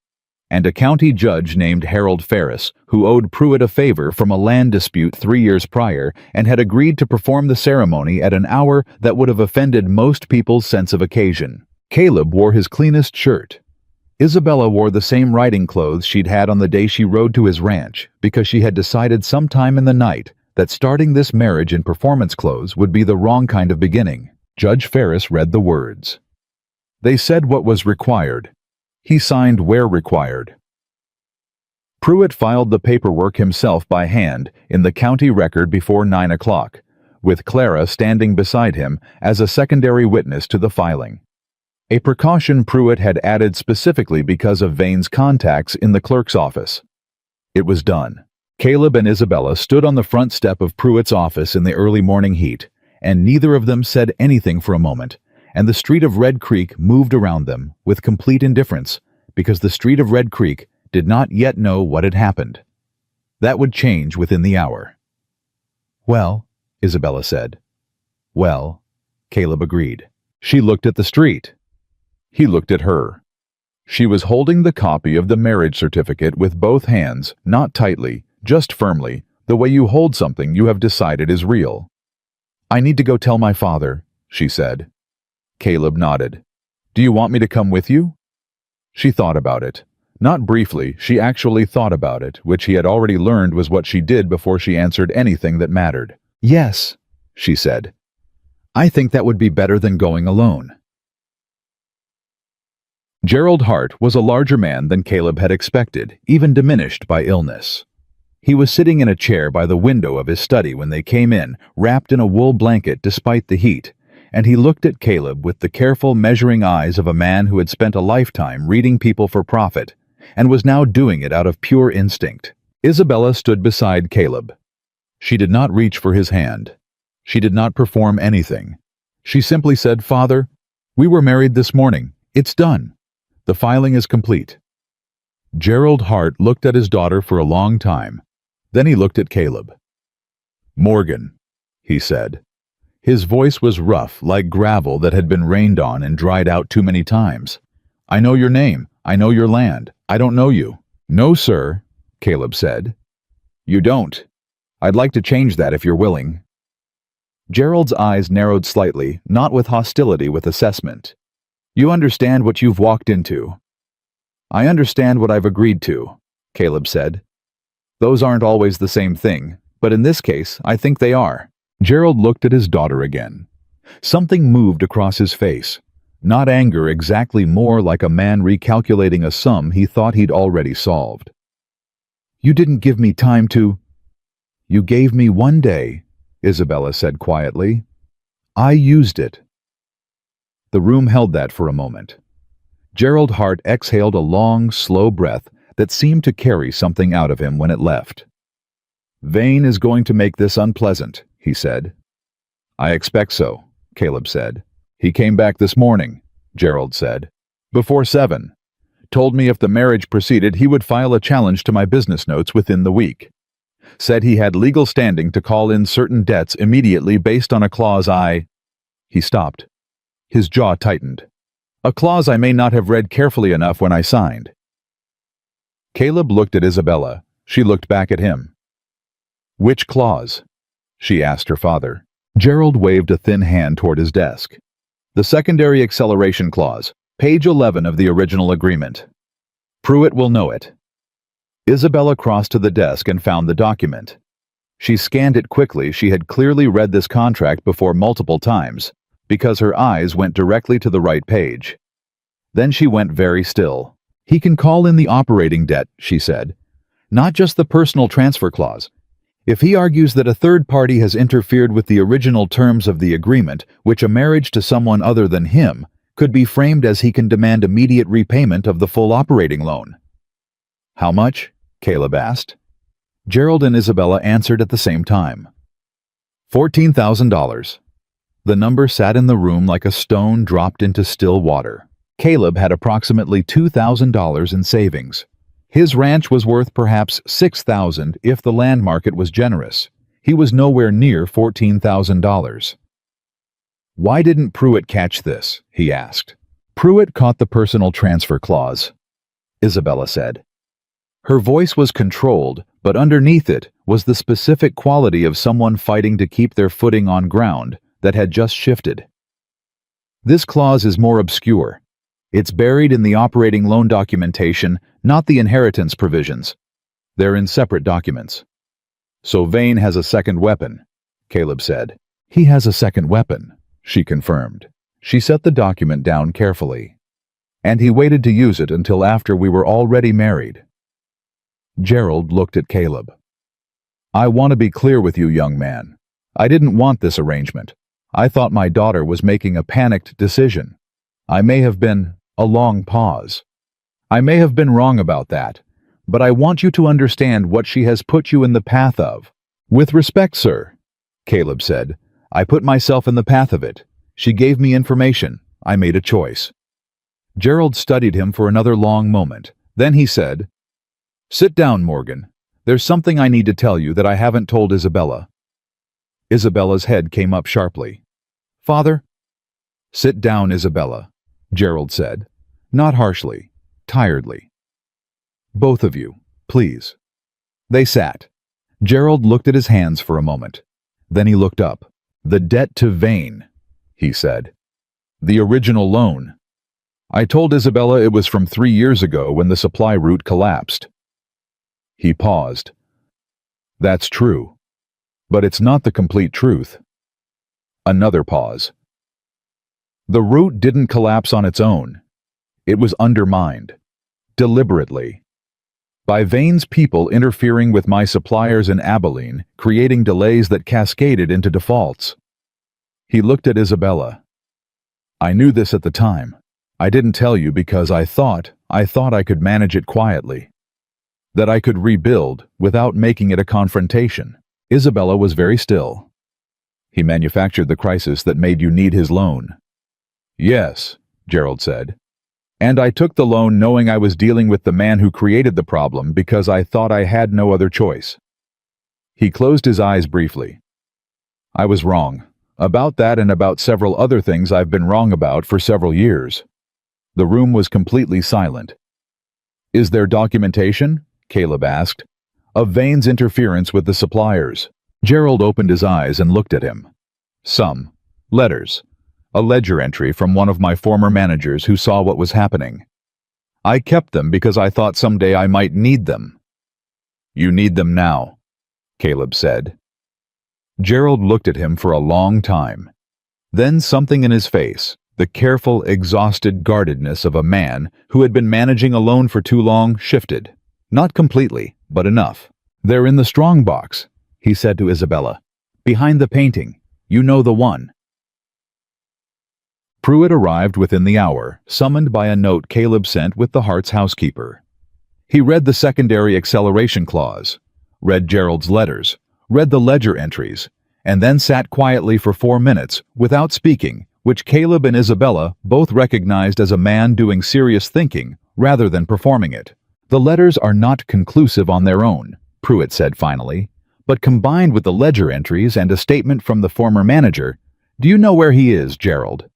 and a county judge named Harold Ferris, who owed Pruitt a favor from a land dispute 3 years prior and had agreed to perform the ceremony at an hour that would have offended most people's sense of occasion. Caleb wore his cleanest shirt. Isabella wore the same riding clothes she'd had on the day she rode to his ranch, because she had decided sometime in the night that starting this marriage in performance clothes would be the wrong kind of beginning. Judge Ferris read the words. They said what was required. He signed where required. Pruitt filed the paperwork himself by hand in the county record before 9 o'clock, with Clara standing beside him as a secondary witness to the filing. A precaution Pruitt had added specifically because of Vane's contacts in the clerk's office. It was done. Caleb and Isabella stood on the front step of Pruitt's office in the early morning heat, and neither of them said anything for a moment, and the street of Red Creek moved around them with complete indifference, because the street of Red Creek did not yet know what had happened. That would change within the hour. "Well," Isabella said. "Well," Caleb agreed. She looked at the street. He looked at her. She was holding the copy of the marriage certificate with both hands, not tightly, just firmly, the way you hold something you have decided is real. "I need to go tell my father," she said. Caleb nodded. "Do you want me to come with you?" She thought about it. Not briefly, she actually thought about it, which he had already learned was what she did before she answered anything that mattered. "Yes," she said. "I think that would be better than going alone." Gerald Hart was a larger man than Caleb had expected, even diminished by illness. He was sitting in a chair by the window of his study when they came in, wrapped in a wool blanket despite the heat, and he looked at Caleb with the careful, measuring eyes of a man who had spent a lifetime reading people for profit, and was now doing it out of pure instinct. Isabella stood beside Caleb. She did not reach for his hand. She did not perform anything. She simply said, "Father, we were married this morning. It's done. The filing is complete." Gerald Hart looked at his daughter for a long time. Then he looked at Caleb. "Morgan," he said. His voice was rough, like gravel that had been rained on and dried out too many times. "I know your name. I know your land. I don't know you." "No, sir," Caleb said. "You don't. I'd like to change that if you're willing." Gerald's eyes narrowed slightly, not with hostility, with assessment. "You understand what you've walked into." "I understand what I've agreed to," Caleb said. "Those aren't always the same thing, but in this case, I think they are." Gerald looked at his daughter again. Something moved across his face. Not anger exactly, more like a man recalculating a sum he thought he'd already solved. "You didn't give me time to—" "You gave me 1 day," Isabella said quietly. "I used it." The room held that for a moment. Gerald Hart exhaled a long, slow breath that seemed to carry something out of him when it left. "Vane is going to make this unpleasant," he said. "I expect so," Caleb said. "He came back this morning," Gerald said. "Before 7. Told me if the marriage proceeded he would file a challenge to my business notes within the week. Said he had legal standing to call in certain debts immediately based on a clause I—" He stopped. His jaw tightened. "A clause I may not have read carefully enough when I signed." Caleb looked at Isabella. She looked back at him. "Which clause?" she asked her father. Gerald waved a thin hand toward his desk. "The secondary acceleration clause, page 11 of the original agreement. Pruitt will know it." Isabella crossed to the desk and found the document. She scanned it quickly. She had clearly read this contract before multiple times, because her eyes went directly to the right page. Then she went very still. "He can call in the operating debt," she said, "not just the personal transfer clause. If he argues that a third party has interfered with the original terms of the agreement, which a marriage to someone other than him could be framed as he can demand immediate repayment of the full operating loan." "How much?" Caleb asked. Gerald and Isabella answered at the same time. $14,000. The number sat in the room like a stone dropped into still water. Caleb had approximately $2,000 in savings. His ranch was worth perhaps $6,000 if the land market was generous. He was nowhere near $14,000. "Why didn't Pruitt catch this?" he asked. "Pruitt caught the personal transfer clause," Isabella said. Her voice was controlled, but underneath it was the specific quality of someone fighting to keep their footing on ground that had just shifted. "This clause is more obscure. It's buried in the operating loan documentation, not the inheritance provisions. They're in separate documents." "So Vane has a second weapon," Caleb said. "He has a second weapon," she confirmed. She set the document down carefully. "And he waited to use it until after we were already married." Gerald looked at Caleb. "I want to be clear with you, young man. I didn't want this arrangement. I thought my daughter was making a panicked decision. I may have been—" A long pause. "I may have been wrong about that, but I want you to understand what she has put you in the path of." "With respect, sir," Caleb said, "I put myself in the path of it. She gave me information. I made a choice." Gerald studied him for another long moment. Then he said, "Sit down, Morgan. There's something I need to tell you that I haven't told Isabella." Isabella's head came up sharply. "Father?" "Sit down, Isabella," Gerald said, not harshly, tiredly. "Both of you, please." They sat. Gerald looked at his hands for a moment. Then he looked up. "The debt to Vane," he said. "The original loan. I told Isabella it was from 3 years ago when the supply route collapsed." He paused. "That's true. But it's not the complete truth." Another pause. "The route didn't collapse on its own. It was undermined. Deliberately. By Vane's people interfering with my suppliers in Abilene, creating delays that cascaded into defaults." He looked at Isabella. "I knew this at the time. I didn't tell you because I thought I could manage it quietly. That I could rebuild without making it a confrontation." Isabella was very still. "He manufactured the crisis that made you need his loan." "Yes," Gerald said. "And I took the loan knowing I was dealing with the man who created the problem because I thought I had no other choice." He closed his eyes briefly. "I was wrong. About that and about several other things I've been wrong about for several years." The room was completely silent. "Is there documentation?" Caleb asked. "Of Vane's interference with the suppliers?" Gerald opened his eyes and looked at him. "Some. Letters. A ledger entry from one of my former managers who saw what was happening. I kept them because I thought someday I might need them." "You need them now," Caleb said. Gerald looked at him for a long time. Then something in his face, the careful, exhausted guardedness of a man who had been managing a loan for too long, shifted. Not completely, but enough. "They're in the strong box," he said to Isabella. "Behind the painting. You know the one." Pruitt arrived within the hour, summoned by a note Caleb sent with the Hart's housekeeper. He read the secondary acceleration clause, read Gerald's letters, read the ledger entries, and then sat quietly for 4 minutes without speaking, which Caleb and Isabella both recognized as a man doing serious thinking rather than performing it. "The letters are not conclusive on their own," Pruitt said finally, "but combined with the ledger entries and a statement from the former manager, do you know where he is, Gerald?"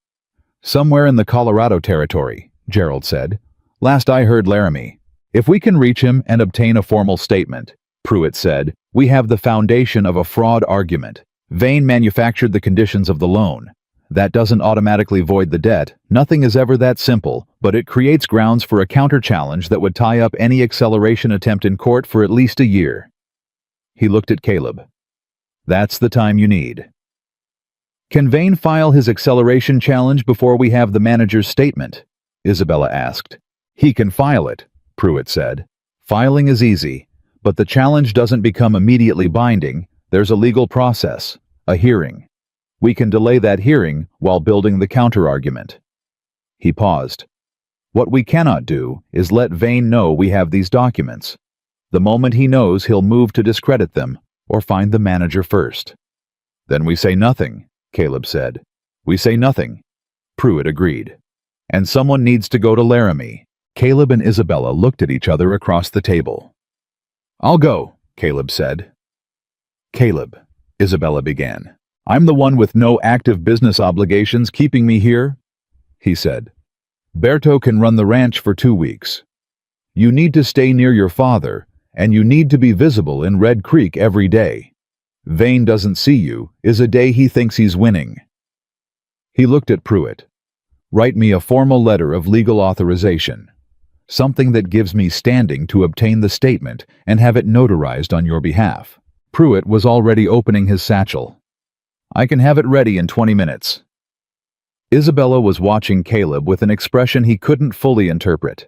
"Somewhere in the Colorado Territory," Gerald said. "Last I heard Laramie. If we can reach him and obtain a formal statement," Pruitt said, "we have the foundation of a fraud argument. Vane manufactured the conditions of the loan. That doesn't automatically void the debt. Nothing is ever that simple, but it creates grounds for a counter-challenge that would tie up any acceleration attempt in court for at least a year." He looked at Caleb. "That's the time you need." "Can Vane file his acceleration challenge before we have the manager's statement?" Isabella asked. "He can file it," Pruitt said. "Filing is easy, but the challenge doesn't become immediately binding. There's a legal process, a hearing. We can delay that hearing while building the counter-argument." He paused. "What we cannot do is let Vane know we have these documents. The moment he knows, he'll move to discredit them or find the manager first." "Then we say nothing," Caleb said. "We say nothing." Pruitt agreed. "And someone needs to go to Laramie." Caleb and Isabella looked at each other across the table. "I'll go," Caleb said. "Caleb," Isabella began, "I'm the one with no active business obligations keeping me here," he said. "Berto can run the ranch for 2 weeks. You need to stay near your father, and you need to be visible in Red Creek every day. Vane doesn't see you is a day he thinks he's winning." He looked at Pruitt. "Write me a formal letter of legal authorization. Something that gives me standing to obtain the statement and have it notarized on your behalf." Pruitt was already opening his satchel. "I can have it ready in 20 minutes. Isabella was watching Caleb with an expression he couldn't fully interpret.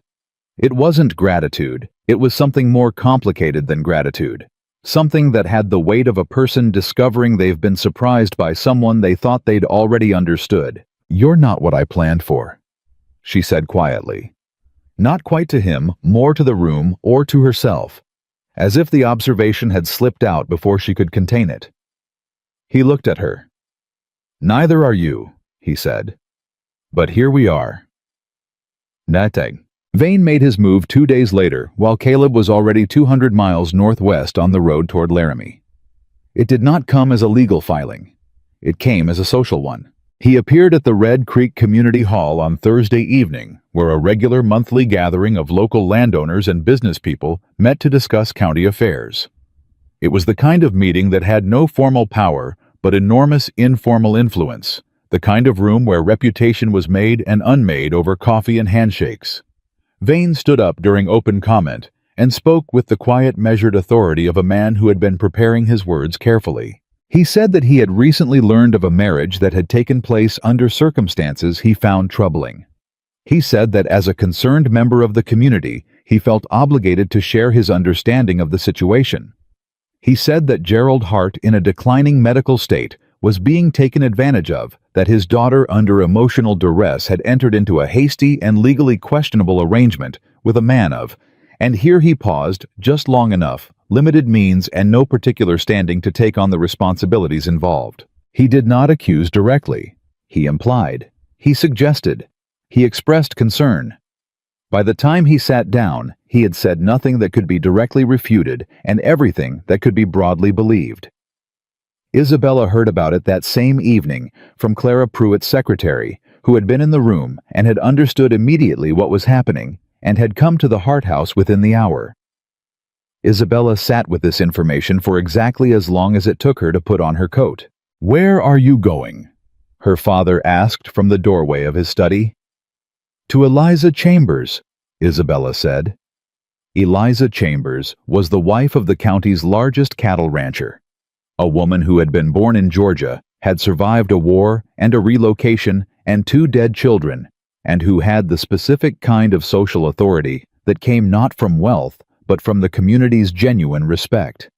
It wasn't gratitude, it was something more complicated than gratitude. Something that had the weight of a person discovering they've been surprised by someone they thought they'd already understood. "You're not what I planned for," she said quietly. Not quite to him, more to the room or to herself, as if the observation had slipped out before she could contain it. He looked at her. "Neither are you," he said. "But here we are." Nothing. Vane made his move 2 days later, while Caleb was already 200 miles northwest on the road toward Laramie. It did not come as a legal filing. It came as a social one. He appeared at the Red Creek Community Hall on Thursday evening, where a regular monthly gathering of local landowners and business people met to discuss county affairs. It was the kind of meeting that had no formal power, but enormous informal influence, the kind of room where reputation was made and unmade over coffee and handshakes. Vane stood up during open comment and spoke with the quiet, measured authority of a man who had been preparing his words carefully. He said that he had recently learned of a marriage that had taken place under circumstances he found troubling. He said that as a concerned member of the community, he felt obligated to share his understanding of the situation. He said that Gerald Hart, in a declining medical state, was being taken advantage of, that his daughter, under emotional duress, had entered into a hasty and legally questionable arrangement with a man of, and here he paused just long enough, limited means and no particular standing to take on the responsibilities involved. He did not accuse directly. He implied. He suggested. He expressed concern. By the time he sat down, he had said nothing that could be directly refuted and everything that could be broadly believed. Isabella heard about it that same evening from Clara Pruitt's secretary, who had been in the room and had understood immediately what was happening and had come to the Hart house within the hour. Isabella sat with this information for exactly as long as it took her to put on her coat. "Where are you going?" her father asked from the doorway of his study. "To Eliza Chambers," Isabella said. Eliza Chambers was the wife of the county's largest cattle rancher. A woman who had been born in Georgia, had survived a war and a relocation and 2 dead children, and who had the specific kind of social authority that came not from wealth, but from the community's genuine respect.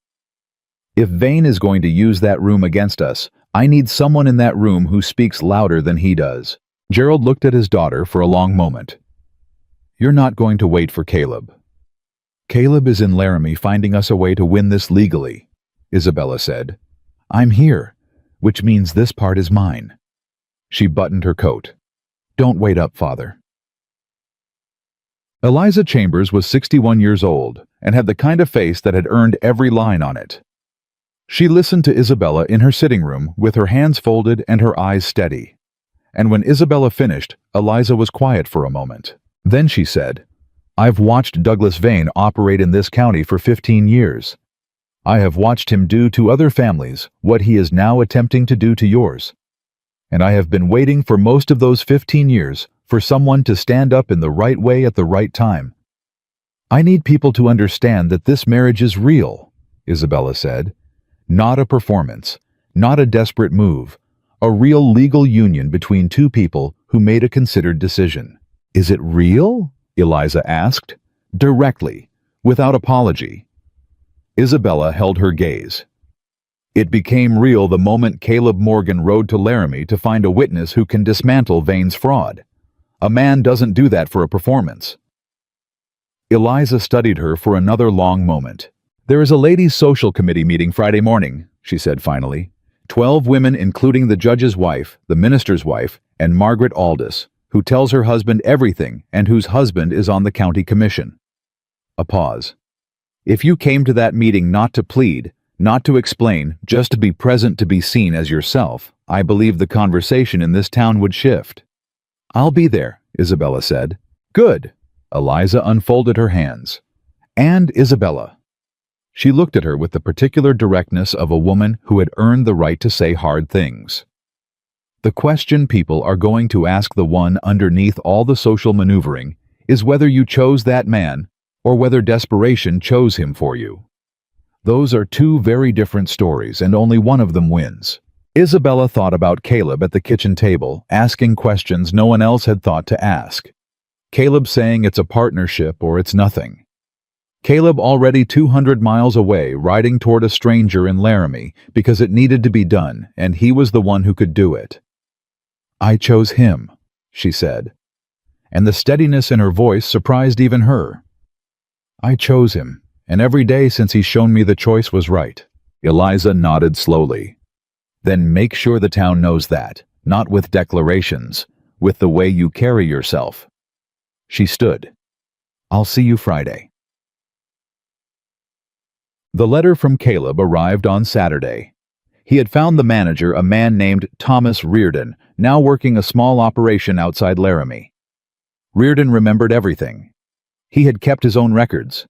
"If Vane is going to use that room against us, I need someone in that room who speaks louder than he does." Gerald looked at his daughter for a long moment. "You're not going to wait for Caleb." Caleb is in Laramie finding us a way to win this legally, Isabella said. I'm here, which means this part is mine. She buttoned her coat. Don't wait up, Father. Eliza Chambers was 61 years old and had the kind of face that had earned every line on it. She listened to Isabella in her sitting room with her hands folded and her eyes steady. And when Isabella finished, Eliza was quiet for a moment. Then she said, I've watched Douglas Vane operate in this county for 15 years. I have watched him do to other families what he is now attempting to do to yours. And I have been waiting for most of those 15 years for someone to stand up in the right way at the right time. I need people to understand that this marriage is real, Isabella said. Not a performance, not a desperate move, a real legal union between two people who made a considered decision. Is it real? Eliza asked, directly, without apology. Isabella held her gaze. It became real the moment Caleb Morgan rode to Laramie to find a witness who can dismantle Vane's fraud. A man doesn't do that for a performance. Eliza studied her for another long moment. There is a ladies' social committee meeting Friday morning, she said finally. 12 women including the judge's wife, the minister's wife, and Margaret Aldous, who tells her husband everything and whose husband is on the county commission. A pause. If you came to that meeting not to plead, not to explain, just to be present to be seen as yourself, I believe the conversation in this town would shift. I'll be there, Isabella said. Good. Eliza unfolded her hands. And Isabella. She looked at her with the particular directness of a woman who had earned the right to say hard things. The question people are going to ask the one underneath all the social maneuvering is whether you chose that man or whether desperation chose him for you. Those are two very different stories, and only one of them wins. Isabella thought about Caleb at the kitchen table, asking questions no one else had thought to ask. Caleb saying it's a partnership or it's nothing. Caleb already 200 miles away riding toward a stranger in Laramie because it needed to be done, and he was the one who could do it. I chose him, she said, and the steadiness in her voice surprised even her. I chose him, and every day since he's shown me the choice was right. Eliza nodded slowly. Then make sure the town knows that, not with declarations, with the way you carry yourself. She stood. I'll see you Friday. The letter from Caleb arrived on Saturday. He had found the manager, a man named Thomas Reardon, now working a small operation outside Laramie. Reardon remembered everything. He had kept his own records.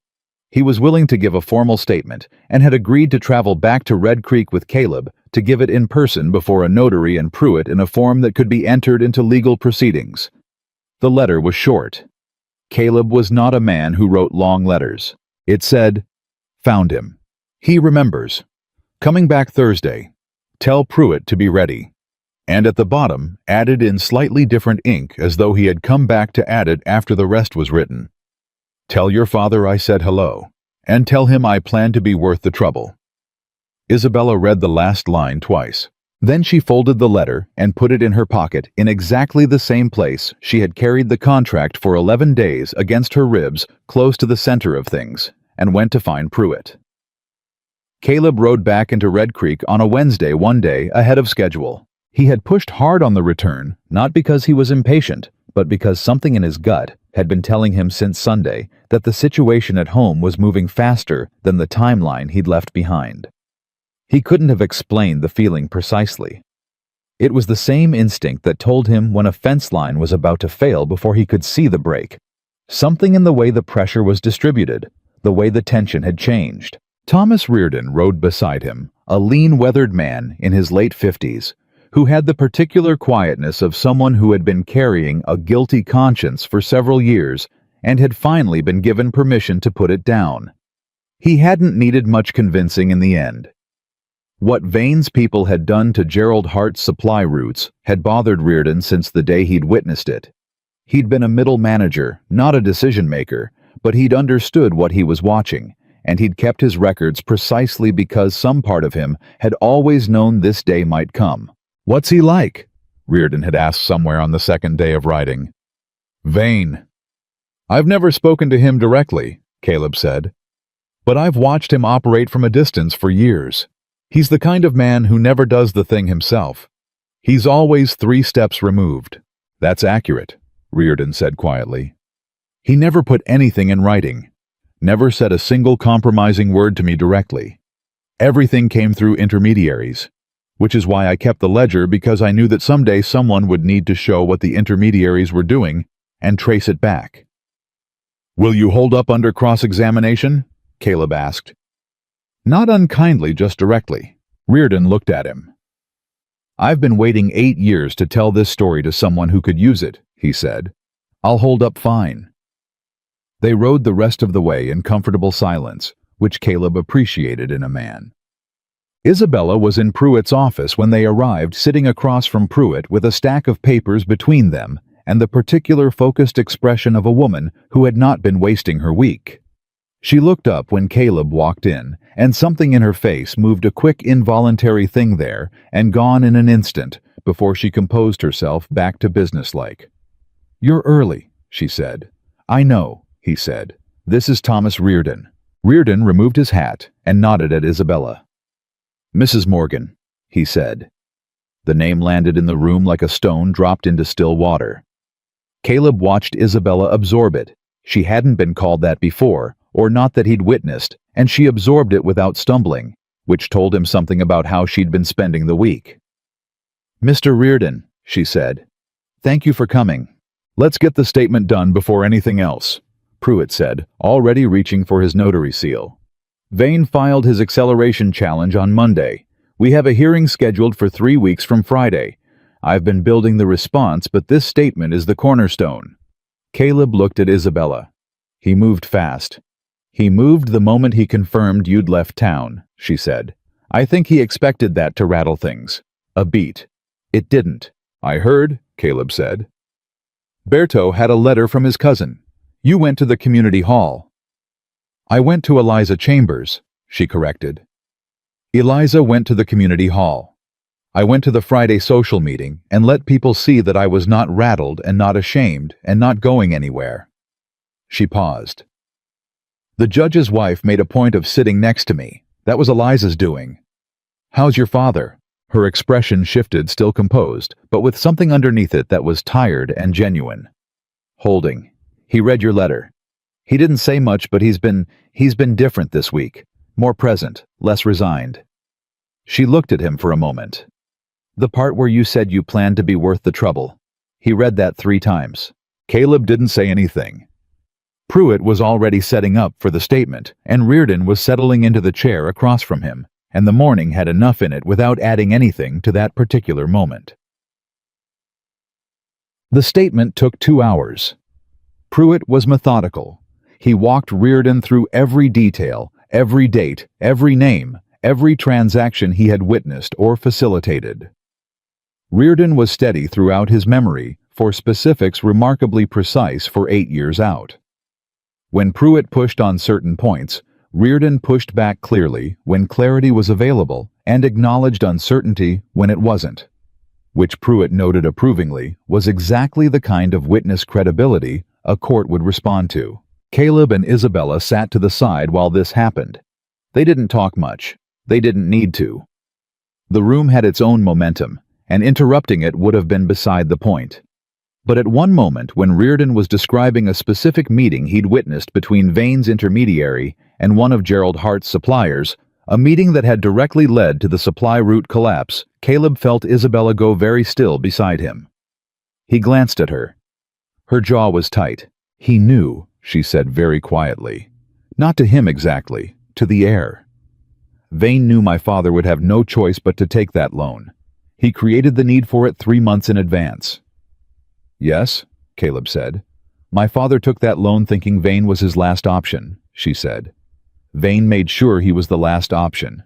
He was willing to give a formal statement and had agreed to travel back to Red Creek with Caleb to give it in person before a notary and Pruitt in a form that could be entered into legal proceedings. The letter was short. Caleb was not a man who wrote long letters. It said, Found him. He remembers. Coming back Thursday. Tell Pruitt to be ready. And at the bottom, added in slightly different ink as though he had come back to add it after the rest was written. Tell your father I said hello, and tell him I plan to be worth the trouble. Isabella read the last line twice. Then she folded the letter and put it in her pocket in exactly the same place she had carried the contract for 11 days against her ribs, close to the center of things, and went to find Pruitt. Caleb rode back into Red Creek on a Wednesday, one day ahead of schedule. He had pushed hard on the return, not because he was impatient, but because something in his gut had been telling him since Sunday that the situation at home was moving faster than the timeline he'd left behind. He couldn't have explained the feeling precisely. It was the same instinct that told him when a fence line was about to fail before he could see the break. Something in the way the pressure was distributed, the way the tension had changed. Thomas Reardon rode beside him, a lean, weathered man in his late 50s, who had the particular quietness of someone who had been carrying a guilty conscience for several years and had finally been given permission to put it down. He hadn't needed much convincing in the end. What Vane's people had done to Gerald Hart's supply routes had bothered Reardon since the day he'd witnessed it. He'd been a middle manager, not a decision-maker, but he'd understood what he was watching, and he'd kept his records precisely because some part of him had always known this day might come. "What's he like?" Reardon had asked somewhere on the second day of riding. "Vane. I've never spoken to him directly," Caleb said. But I've watched him operate from a distance for years. He's the kind of man who never does the thing himself. He's always 3 steps removed. That's accurate, Reardon said quietly. He never put anything in writing. Never said a single compromising word to me directly. Everything came through intermediaries, which is why I kept the ledger, because I knew that someday someone would need to show what the intermediaries were doing and trace it back. Will you hold up under cross-examination? Caleb asked. Not unkindly, just directly. Reardon looked at him. I've been waiting 8 years to tell this story to someone who could use it, he said. I'll hold up fine. They rode the rest of the way in comfortable silence, which Caleb appreciated in a man. Isabella was in Pruitt's office when they arrived, sitting across from Pruitt with a stack of papers between them and the particular focused expression of a woman who had not been wasting her week. She looked up when Caleb walked in, and something in her face moved, a quick involuntary thing there, and gone in an instant before she composed herself back to businesslike. You're early, she said. I know, he said. This is Thomas Reardon. Reardon removed his hat and nodded at Isabella. Mrs. Morgan, he said. The name landed in the room like a stone dropped into still water. Caleb watched Isabella absorb it. She hadn't been called that before, or not that he'd witnessed, and she absorbed it without stumbling, which told him something about how she'd been spending the week. Mr. Reardon, she said. Thank you for coming. Let's get the statement done before anything else, Pruitt said, already reaching for his notary seal. Vane filed his acceleration challenge on Monday. We have a hearing scheduled for 3 weeks from Friday. I've been building the response, but this statement is the cornerstone. Caleb looked at Isabella. He moved fast. He moved the moment he confirmed you'd left town, she said. I think he expected that to rattle things. A beat. It didn't. I heard, Caleb said. Berto had a letter from his cousin. You went to the community hall. I went to Eliza Chambers, she corrected. Eliza went to the community hall. I went to the Friday social meeting and let people see that I was not rattled and not ashamed and not going anywhere. She paused. The judge's wife made a point of sitting next to me. That was Eliza's doing. How's your father? Her expression shifted, still composed, but with something underneath it that was tired and genuine. Holding. He read your letter. He didn't say much, but he's been different this week. More present, less resigned. She looked at him for a moment. The part where you said you planned to be worth the trouble. He read that 3 times. Caleb didn't say anything. Pruitt was already setting up for the statement, and Reardon was settling into the chair across from him, and the morning had enough in it without adding anything to that particular moment. The statement took 2 hours. Pruitt was methodical. He walked Reardon through every detail, every date, every name, every transaction he had witnessed or facilitated. Reardon was steady throughout his memory, for specifics remarkably precise for 8 years out. When Pruitt pushed on certain points, Reardon pushed back clearly when clarity was available and acknowledged uncertainty when it wasn't, which Pruitt noted approvingly was exactly the kind of witness credibility a court would respond to. Caleb and Isabella sat to the side while this happened. They didn't talk much. They didn't need to. The room had its own momentum, and interrupting it would have been beside the point. But at one moment, when Reardon was describing a specific meeting he'd witnessed between Vane's intermediary and one of Gerald Hart's suppliers, a meeting that had directly led to the supply route collapse, Caleb felt Isabella go very still beside him. He glanced at her. Her jaw was tight. He knew, she said very quietly. Not to him exactly, to the air. Vane knew my father would have no choice but to take that loan. He created the need for it 3 months in advance. Yes, Caleb said. My father took that loan thinking Vane was his last option, she said. Vane made sure he was the last option.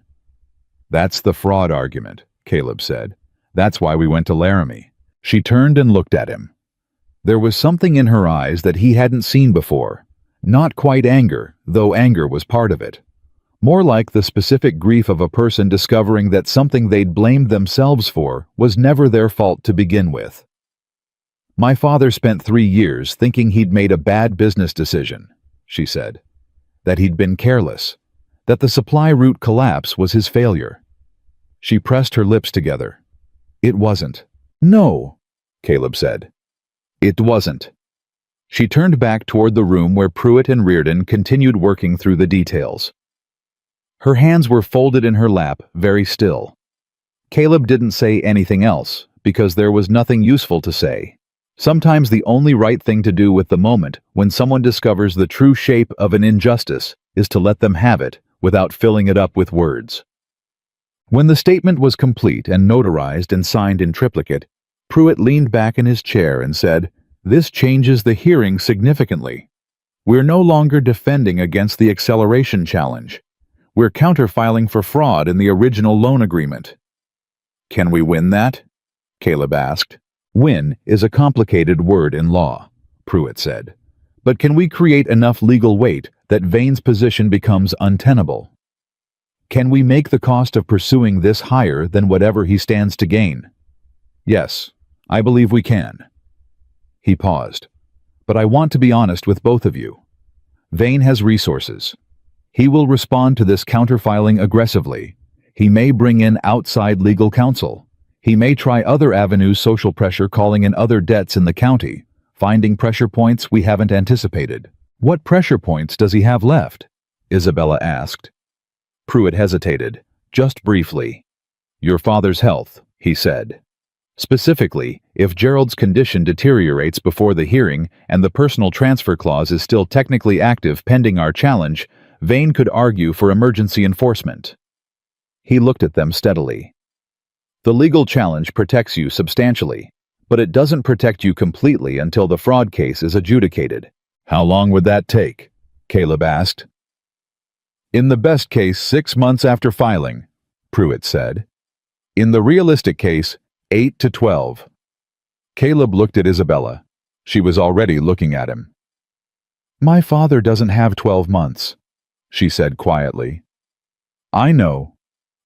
That's the fraud argument, Caleb said. That's why we went to Laramie. She turned and looked at him. There was something in her eyes that he hadn't seen before. Not quite anger, though anger was part of it. More like the specific grief of a person discovering that something they'd blamed themselves for was never their fault to begin with. My father spent 3 years thinking he'd made a bad business decision, she said. that he'd been careless, that the supply route collapse was his failure. She pressed her lips together. It wasn't. No, Caleb said. It wasn't. She turned back toward the room where Pruitt and Reardon continued working through the details. Her hands were folded in her lap, very still. Caleb didn't say anything else, because there was nothing useful to say. Sometimes the only right thing to do with the moment when someone discovers the true shape of an injustice is to let them have it without filling it up with words. When the statement was complete and notarized and signed in triplicate, Pruitt leaned back in his chair and said, "This changes the hearing significantly. We're no longer defending against the acceleration challenge. We're counterfiling for fraud in the original loan agreement." "Can we win that?" Caleb asked. "Win is a complicated word in law," Pruitt said. "But can we create enough legal weight that Vane's position becomes untenable? Can we make the cost of pursuing this higher than whatever he stands to gain?" "Yes, I believe we can." He paused. "But I want to be honest with both of you. Vane has resources. He will respond to this counterfiling aggressively. He may bring in outside legal counsel. He may try other avenues, social pressure, calling in other debts in the county, finding pressure points we haven't anticipated." "What pressure points does he have left?" Isabella asked. Pruitt hesitated, just briefly. "Your father's health," he said. "Specifically, if Gerald's condition deteriorates before the hearing and the personal transfer clause is still technically active pending our challenge, Vane could argue for emergency enforcement." He looked at them steadily. "The legal challenge protects you substantially, but it doesn't protect you completely until the fraud case is adjudicated." "How long would that take?" Caleb asked. "In the best case, 6 months after filing," Pruitt said. "In the realistic case, 8 to 12. Caleb looked at Isabella. She was already looking at him. "My father doesn't have 12 months, she said quietly. "I know,"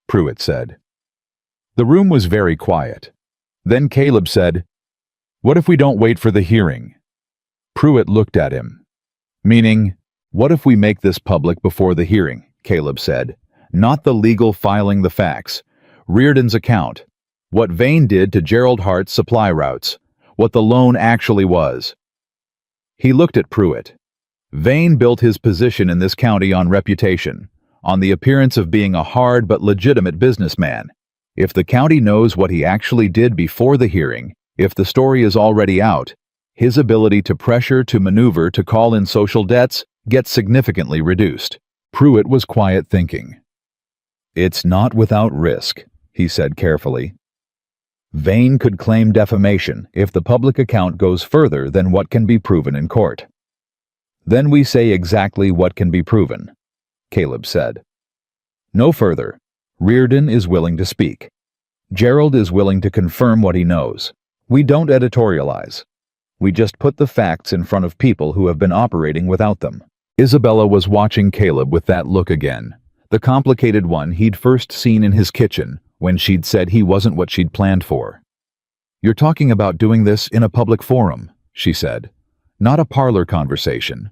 Pruitt said. The room was very quiet. Then Caleb said, "What if we don't wait for the hearing?" Pruitt looked at him. "Meaning, what if we make this public before the hearing?" Caleb said. "Not the legal filing the facts. Reardon's account. What Vane did to Gerald Hart's supply routes. What the loan actually was." He looked at Pruitt. "Vane built his position in this county on reputation, on the appearance of being a hard but legitimate businessman. If the county knows what he actually did before the hearing, if the story is already out, his ability to pressure, to maneuver, to call in social debts gets significantly reduced." Pruitt was quiet, thinking. "It's not without risk," he said carefully. "Vane could claim defamation if the public account goes further than what can be proven in court." "Then we say exactly what can be proven," Caleb said. "No further. Reardon is willing to speak. Gerald is willing to confirm what he knows. We don't editorialize. We just put the facts in front of people who have been operating without them." Isabella was watching Caleb with that look again, the complicated one he'd first seen in his kitchen when she'd said he wasn't what she'd planned for. "You're talking about doing this in a public forum," she said. "Not a parlor conversation.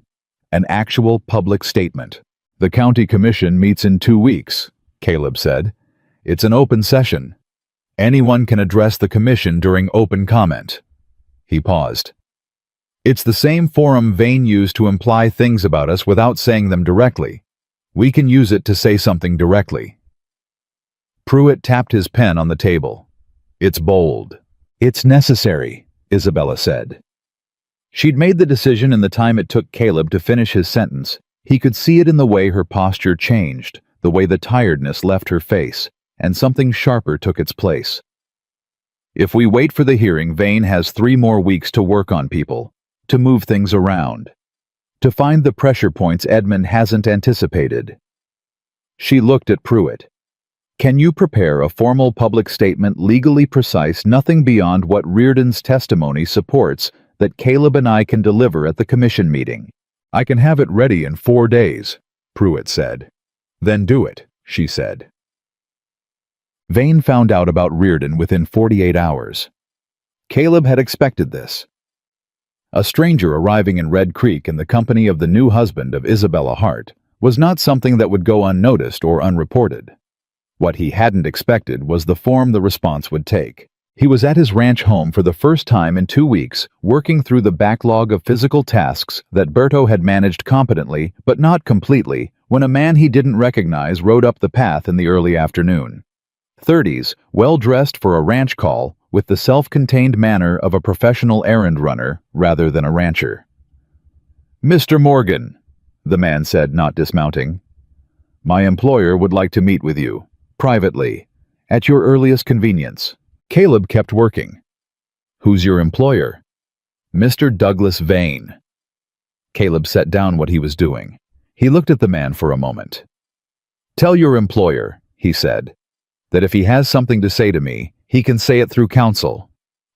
An actual public statement." "The county commission meets in 2 weeks," Caleb said. "It's an open session. Anyone can address the commission during open comment." He paused. "It's the same forum Vane used to imply things about us without saying them directly. We can use it to say something directly." Pruitt tapped his pen on the table. "It's bold." "It's necessary," Isabella said. She'd made the decision in the time it took Caleb to finish his sentence. He could see it in the way her posture changed, the way the tiredness left her face, and something sharper took its place. "If we wait for the hearing, Vane has 3 more weeks to work on people, to move things around, to find the pressure points Edmund hasn't anticipated." She looked at Pruitt. "Can you prepare a formal public statement, legally precise, nothing beyond what Reardon's testimony supports, that Caleb and I can deliver at the commission meeting?" "I can have it ready in 4 days," Pruitt said. "Then do it," she said. Vane found out about Reardon within 48 hours. Caleb had expected this. A stranger arriving in Red Creek in the company of the new husband of Isabella Hart was not something that would go unnoticed or unreported. What he hadn't expected was the form the response would take. He was at his ranch home for the first time in 2 weeks, working through the backlog of physical tasks that Berto had managed competently, but not completely, when a man he didn't recognize rode up the path in the early afternoon. 30s, well-dressed for a ranch call, with the self-contained manner of a professional errand runner rather than a rancher. "Mr. Morgan," the man said, not dismounting. "My employer would like to meet with you, privately, at your earliest convenience." Caleb kept working. "Who's your employer?" "Mr. Douglas Vane." Caleb set down what he was doing. He looked at the man for a moment. "Tell your employer," he said, "that if he has something to say to me, he can say it through counsel.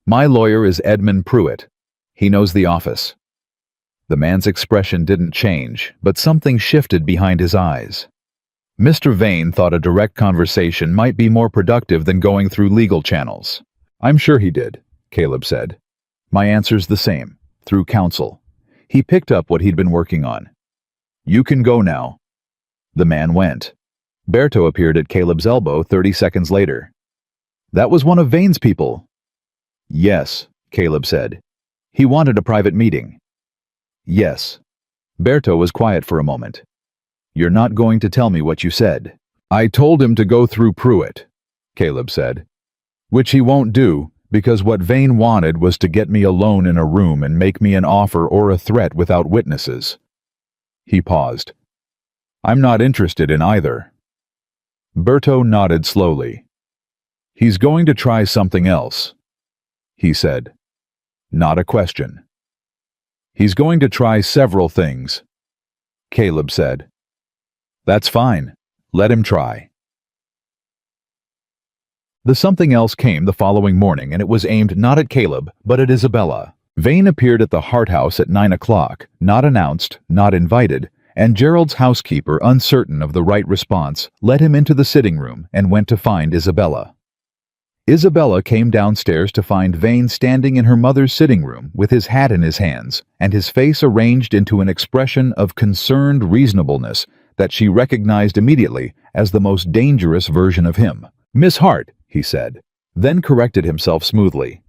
My lawyer is Edmund Pruitt. He knows the office." The man's expression didn't change, but something shifted behind his eyes. Mr. Vane thought a direct conversation might be more productive than going through legal channels. "I'm sure he did," Caleb said. "My answer's the same, through counsel." He picked up what he'd been working on. "You can go now." The man went. Berto appeared at Caleb's elbow 30 seconds later. "That was one of Vane's people." "Yes," Caleb said. "He wanted a private meeting." "Yes." Berto was quiet for a moment. "You're not going to tell me what you said." "I told him to go through Pruitt," Caleb said. "Which he won't do, because what Vane wanted was to get me alone in a room and make me an offer or a threat without witnesses." He paused. "I'm not interested in either." Berto nodded slowly. "He's going to try something else," he said. Not a question. "He's going to try several things," Caleb said. "That's fine. Let him try." The something else came the following morning, and it was aimed not at Caleb, but at Isabella. Vane appeared at the Hart House at 9 o'clock, not announced, not invited, and Gerald's housekeeper, uncertain of the right response, led him into the sitting room and went to find Isabella. Isabella came downstairs to find Vane standing in her mother's sitting room with his hat in his hands and his face arranged into an expression of concerned reasonableness that she recognized immediately as the most dangerous version of him. "Miss Hart," he said, then corrected himself smoothly.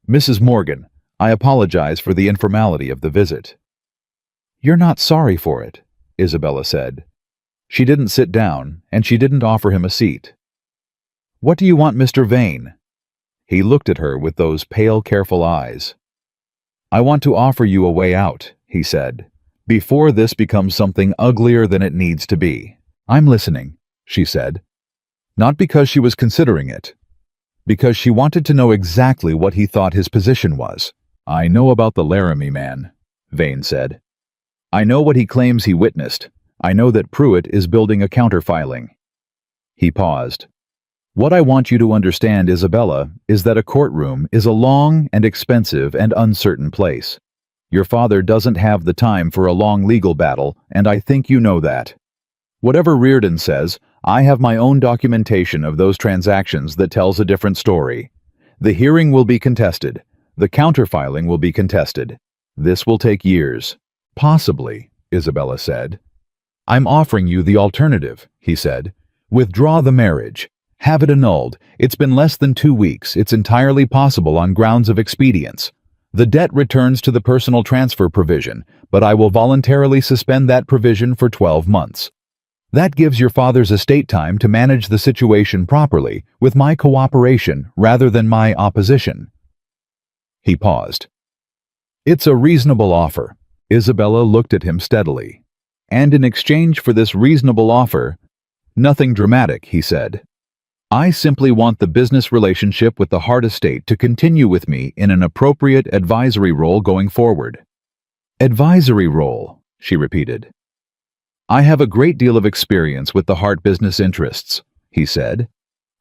"Mrs. Morgan, I apologize for the informality of the visit." "You're not sorry for it," Isabella said. She didn't sit down, and she didn't offer him a seat. "What do you want, Mr. Vane?" He looked at her with those pale, careful eyes. "I want to offer you a way out," he said, "before this becomes something uglier than it needs to be." "I'm listening," she said. Not because she was considering it, because she wanted to know exactly what he thought his position was. "I know about the Laramie man," Vane said. "I know what he claims he witnessed. I know that Pruitt is building a counterfiling." He paused. "What I want you to understand, Isabella, is that a courtroom is a long and expensive and uncertain place. Your father doesn't have the time for a long legal battle, and I think you know that. Whatever Reardon says, I have my own documentation of those transactions that tells a different story. The hearing will be contested. The counterfiling will be contested. This will take years." "Possibly," Isabella said. "I'm offering you the alternative," he said. "Withdraw the marriage. Have it annulled. It's been less than 2 weeks. It's entirely possible on grounds of expedience. The debt returns to the personal transfer provision, but I will voluntarily suspend that provision for 12 months. That gives your father's estate time to manage the situation properly, with my cooperation rather than my opposition." He paused. "It's a reasonable offer." Isabella looked at him steadily. "And in exchange for this reasonable offer—" "Nothing dramatic," he said. "I simply want the business relationship with the Hart estate to continue with me in an appropriate advisory role going forward." "Advisory role," she repeated. "I have a great deal of experience with the Hart business interests," he said.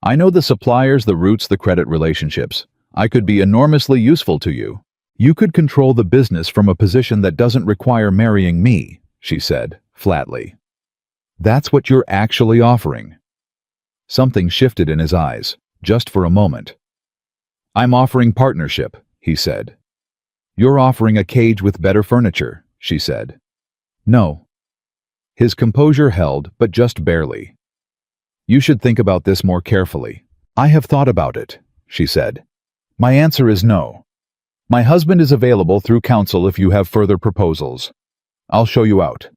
"I know the suppliers, the routes, the credit relationships. I could be enormously useful to you. You could control the business from a position that doesn't require marrying me," she said, flatly. "That's what you're actually offering." Something shifted in his eyes, just for a moment. "I'm offering partnership," he said. "You're offering a cage with better furniture," she said. "No." His composure held, but just barely. "You should think about this more carefully." "I have thought about it," she said. "My answer is no. My husband is available through counsel if you have further proposals. I'll show you out."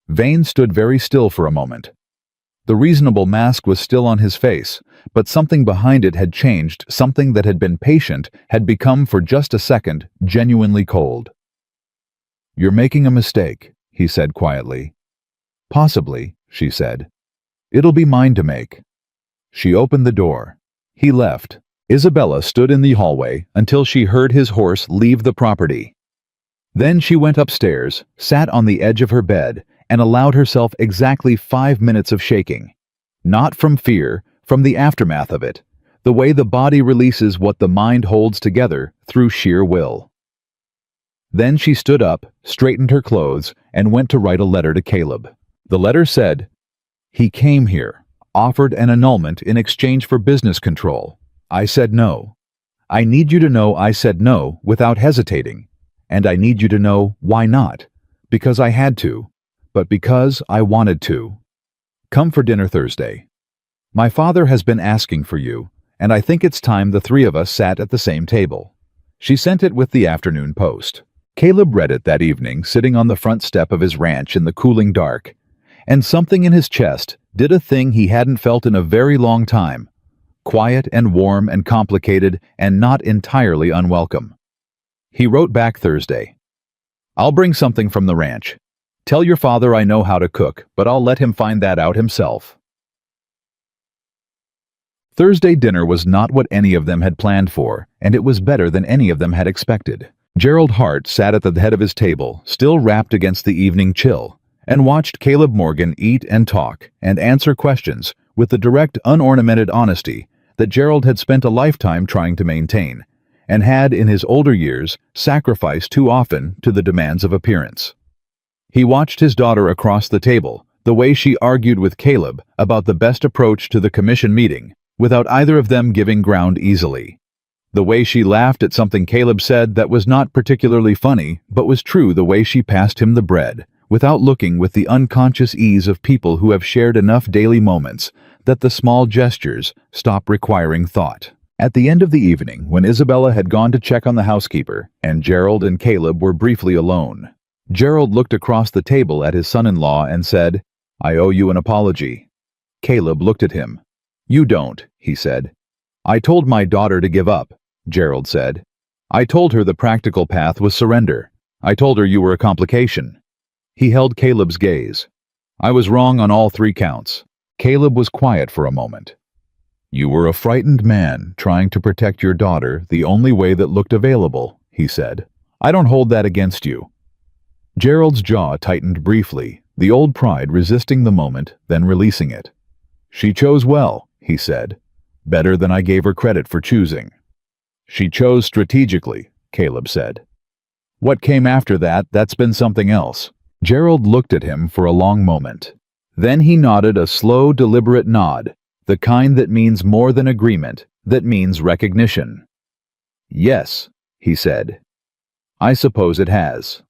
Vane stood very still for a moment. The reasonable mask was still on his face, but something behind it had changed. Something that had been patient had become, for just a second, genuinely cold. "You're making a mistake," he said quietly. "Possibly," she said. "It'll be mine to make." She opened the door. He left. Isabella stood in the hallway until she heard his horse leave the property. Then she went upstairs, sat on the edge of her bed, and allowed herself exactly 5 minutes of shaking. Not from fear, from the aftermath of it, the way the body releases what the mind holds together through sheer will. Then she stood up, straightened her clothes, and went to write a letter to Caleb. The letter said, "He came here, offered an annulment in exchange for business control. I said no. I need you to know I said no without hesitating, and I need you to know why not. Because I had to, but because I wanted to. Come for dinner Thursday. My father has been asking for you, and I think it's time the three of us sat at the same table." She sent it with the afternoon post. Caleb read it that evening, sitting on the front step of his ranch in the cooling dark, and something in his chest did a thing he hadn't felt in a very long time. Quiet and warm and complicated and not entirely unwelcome. He wrote back Thursday, "I'll bring something from the ranch. Tell your father I know how to cook, but I'll let him find that out himself." Thursday dinner was not what any of them had planned for, and it was better than any of them had expected. Gerald Hart sat at the head of his table, still wrapped against the evening chill, and watched Caleb Morgan eat and talk and answer questions with the direct, unornamented honesty that Gerald had spent a lifetime trying to maintain, and had, in his older years, sacrificed too often to the demands of appearance. He watched his daughter across the table, the way she argued with Caleb about the best approach to the commission meeting, without either of them giving ground easily. The way she laughed at something Caleb said that was not particularly funny, but was true. The way she passed him the bread, without looking, with the unconscious ease of people who have shared enough daily moments that the small gestures stop requiring thought. At the end of the evening, when Isabella had gone to check on the housekeeper, and Gerald and Caleb were briefly alone, Gerald looked across the table at his son-in-law and said, "I owe you an apology." Caleb looked at him. "You don't," he said. "I told my daughter to give up," Gerald said. "I told her the practical path was surrender. I told her you were a complication." He held Caleb's gaze. "I was wrong on all 3 counts." Caleb was quiet for a moment. "You were a frightened man trying to protect your daughter the only way that looked available," he said. "I don't hold that against you." Gerald's jaw tightened briefly, the old pride resisting the moment, then releasing it. "She chose well," he said. "Better than I gave her credit for choosing." "She chose strategically," Caleb said. "What came after that, that's been something else." Gerald looked at him for a long moment. Then he nodded a slow, deliberate nod, the kind that means more than agreement, that means recognition. "Yes," he said. "I suppose it has."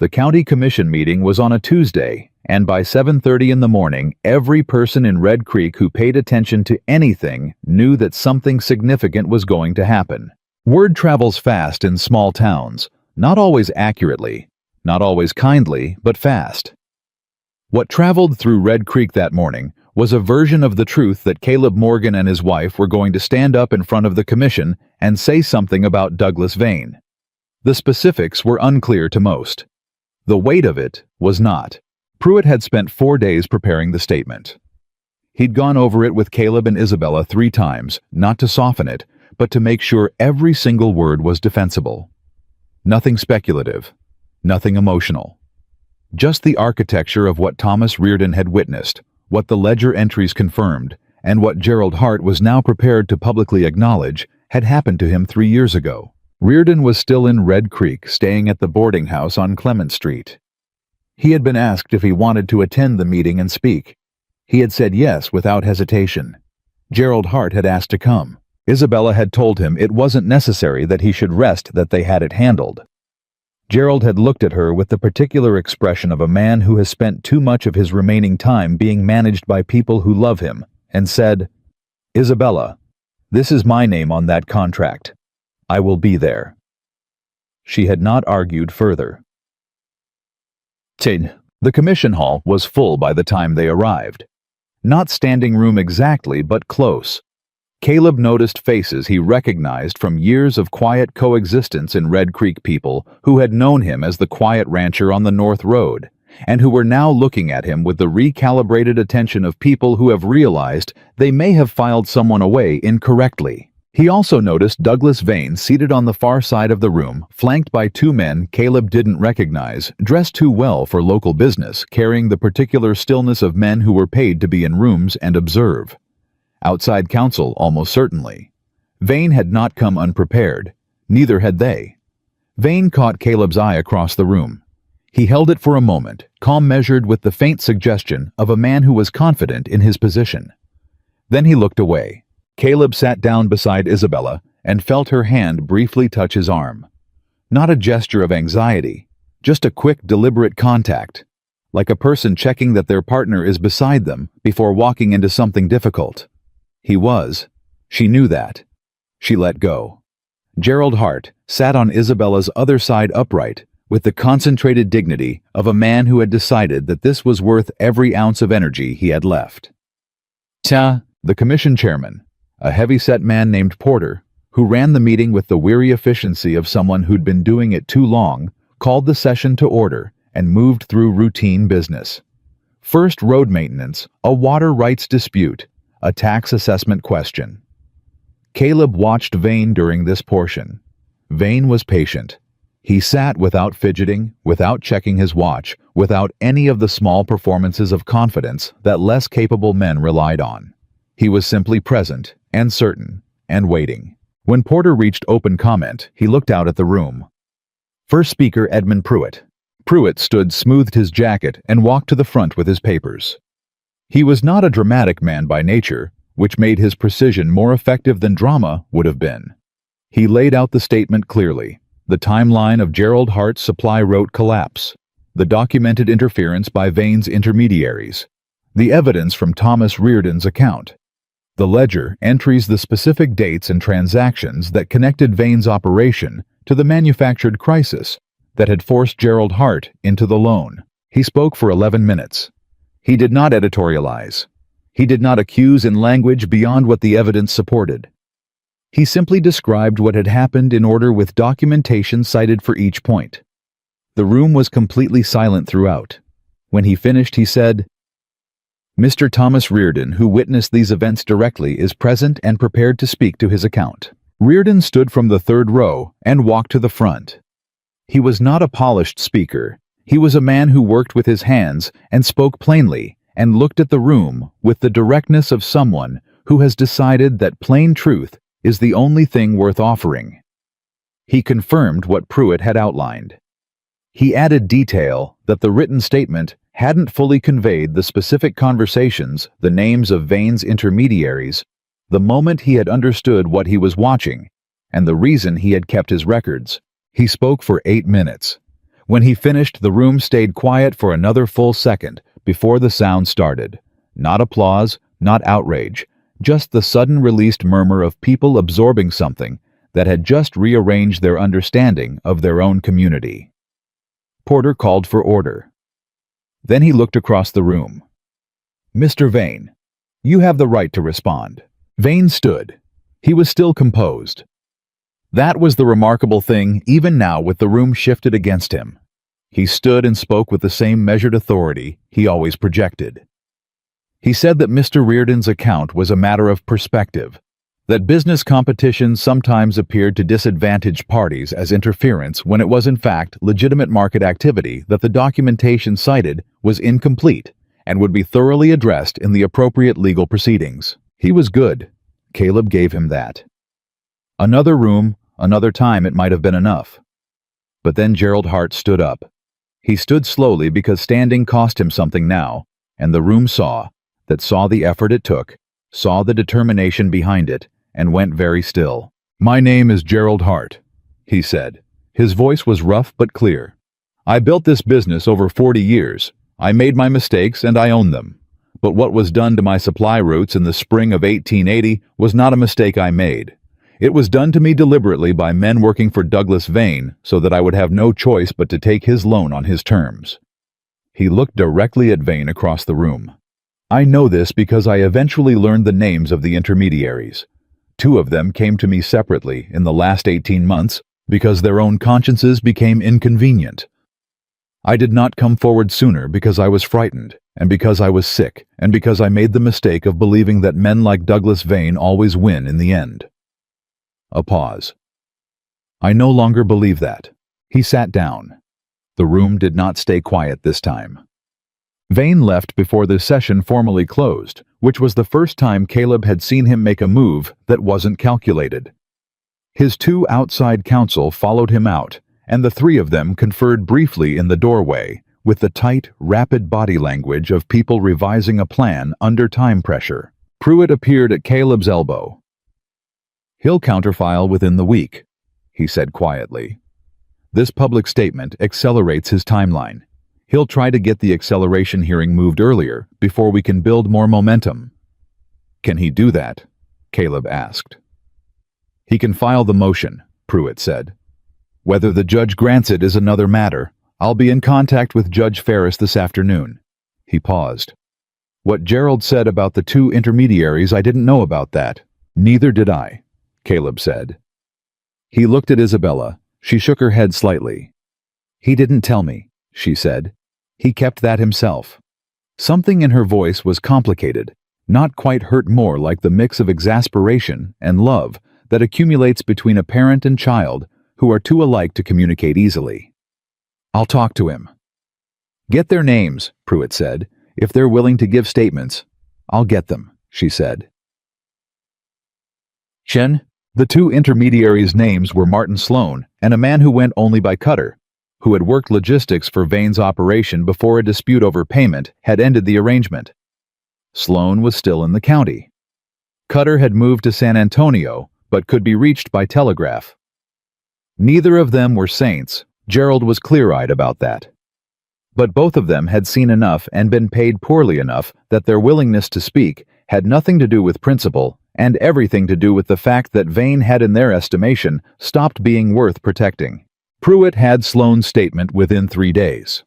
The county commission meeting was on a Tuesday, and by 7:30 in the morning, every person in Red Creek who paid attention to anything knew that something significant was going to happen. Word travels fast in small towns, not always accurately, not always kindly, but fast. What traveled through Red Creek that morning was a version of the truth that Caleb Morgan and his wife were going to stand up in front of the commission and say something about Douglas Vane. The specifics were unclear to most. The weight of it was not. Pruitt had spent 4 days preparing the statement. He'd gone over it with Caleb and Isabella 3 times, not to soften it, but to make sure every single word was defensible. Nothing speculative, nothing emotional. Just the architecture of what Thomas Reardon had witnessed, what the ledger entries confirmed, and what Gerald Hart was now prepared to publicly acknowledge had happened to him 3 years ago. Reardon was still in Red Creek, staying at the boarding house on Clement Street. He had been asked if he wanted to attend the meeting and speak. He had said yes without hesitation. Gerald Hart had asked to come. Isabella had told him it wasn't necessary, that he should rest, that they had it handled. Gerald had looked at her with the particular expression of a man who has spent too much of his remaining time being managed by people who love him, and said, "Isabella, this is my name on that contract. I will be there." She had not argued further. The commission hall was full by the time they arrived. Not standing room exactly, but close. Caleb noticed faces he recognized from years of quiet coexistence in Red Creek, people who had known him as the quiet rancher on the North Road, and who were now looking at him with the recalibrated attention of people who have realized they may have filed someone away incorrectly. He also noticed Douglas Vane seated on the far side of the room, flanked by two men Caleb didn't recognize, dressed too well for local business, carrying the particular stillness of men who were paid to be in rooms and observe. Outside counsel, almost certainly. Vane had not come unprepared. Neither had they. Vane caught Caleb's eye across the room. He held it for a moment, calm measured with the faint suggestion of a man who was confident in his position. Then he looked away. Caleb sat down beside Isabella and felt her hand briefly touch his arm. Not a gesture of anxiety, just a quick, deliberate contact, like a person checking that their partner is beside them before walking into something difficult. He was. She knew that. She let go. Gerald Hart sat on Isabella's other side upright, with the concentrated dignity of a man who had decided that this was worth every ounce of energy he had left. The commission chairman, a heavy-set man named Porter, who ran the meeting with the weary efficiency of someone who'd been doing it too long, called the session to order and moved through routine business. First, road maintenance, a water rights dispute, a tax assessment question. Caleb watched Vane during this portion. Vane was patient. He sat without fidgeting, without checking his watch, without any of the small performances of confidence that less capable men relied on. He was simply present and certain and waiting. When Porter reached open comment, he looked out at the room. First speaker, Edmund Pruitt. Pruitt smoothed his jacket and walked to the front with his papers. He was not a dramatic man by nature, which made his precision more effective than drama would have been. He laid out the statement clearly, the timeline of Gerald Hart's supply route collapse, the documented interference by Vane's intermediaries, the evidence from Thomas Reardon's account. The ledger entries the specific dates and transactions that connected Vane's operation to the manufactured crisis that had forced Gerald Hart into the loan. He spoke for 11 minutes. He did not editorialize. He did not accuse in language beyond what the evidence supported. He simply described what had happened in order with documentation cited for each point. The room was completely silent throughout. When he finished, he said, "Mr. Thomas Reardon, who witnessed these events directly, is present and prepared to speak to his account." Reardon stood from the third row and walked to the front. He was not a polished speaker. He was a man who worked with his hands and spoke plainly and looked at the room with the directness of someone who has decided that plain truth is the only thing worth offering. He confirmed what Pruitt had outlined. He added detail that the written statement hadn't fully conveyed the specific conversations, the names of Vane's intermediaries, the moment he had understood what he was watching, and the reason he had kept his records. He spoke for 8 minutes. When he finished, the room stayed quiet for another full second before the sound started. Not applause, not outrage, just the sudden released murmur of people absorbing something that had just rearranged their understanding of their own community. Porter called for order. Then he looked across the room. "Mr. Vane, you have the right to respond." Vane stood. He was still composed. That was the remarkable thing, even now with the room shifted against him. He stood and spoke with the same measured authority he always projected. He said that Mr. Reardon's account was a matter of perspective, that business competition sometimes appeared to disadvantage parties as interference when it was in fact legitimate market activity, that the documentation cited was incomplete and would be thoroughly addressed in the appropriate legal proceedings. He was good. Caleb gave him that. Another room, another time it might have been enough. But then Gerald Hart stood up. He stood slowly because standing cost him something now, and the room saw the effort it took, saw the determination behind it, and went very still. "My name is Gerald Hart," he said. His voice was rough but clear. "I built this business over 40 years. I made my mistakes and I own them. But what was done to my supply routes in the spring of 1880 was not a mistake I made. It was done to me deliberately by men working for Douglas Vane so that I would have no choice but to take his loan on his terms." He looked directly at Vane across the room. "I know this because I eventually learned the names of the intermediaries. 2 of them came to me separately in the last 18 months because their own consciences became inconvenient. I did not come forward sooner because I was frightened, and because I was sick, and because I made the mistake of believing that men like Douglas Vane always win in the end." A pause. "I no longer believe that." He sat down. The room did not stay quiet this time. Vane left before the session formally closed, which was the first time Caleb had seen him make a move that wasn't calculated. His 2 outside counsel followed him out, and the 3 of them conferred briefly in the doorway, with the tight, rapid body language of people revising a plan under time pressure. Pruitt appeared at Caleb's elbow. "He'll counterfile within the week," he said quietly. "This public statement accelerates his timeline. He'll try to get the acceleration hearing moved earlier, before we can build more momentum." "Can he do that?" Caleb asked. "He can file the motion," Pruitt said. "Whether the judge grants it is another matter. I'll be in contact with Judge Ferris this afternoon." He paused. "What Gerald said about the 2 intermediaries, I didn't know about that." "Neither did I," Caleb said. He looked at Isabella. She shook her head slightly. "He didn't tell me," she said. "He kept that himself." Something in her voice was complicated, not quite hurt, more like the mix of exasperation and love that accumulates between a parent and child who are too alike to communicate easily. "I'll talk to him." "Get their names," Pruitt said. "If they're willing to give statements." "I'll get them," she said. Chen. The 2 intermediaries' names were Martin Sloan and a man who went only by Cutter, who had worked logistics for Vane's operation before a dispute over payment had ended the arrangement. Sloan was still in the county. Cutter had moved to San Antonio, but could be reached by telegraph. Neither of them were saints. Gerald was clear-eyed about that. But both of them had seen enough and been paid poorly enough that their willingness to speak had nothing to do with principle and everything to do with the fact that Vane had, in their estimation, stopped being worth protecting. Pruitt had Sloan's statement within 3 days.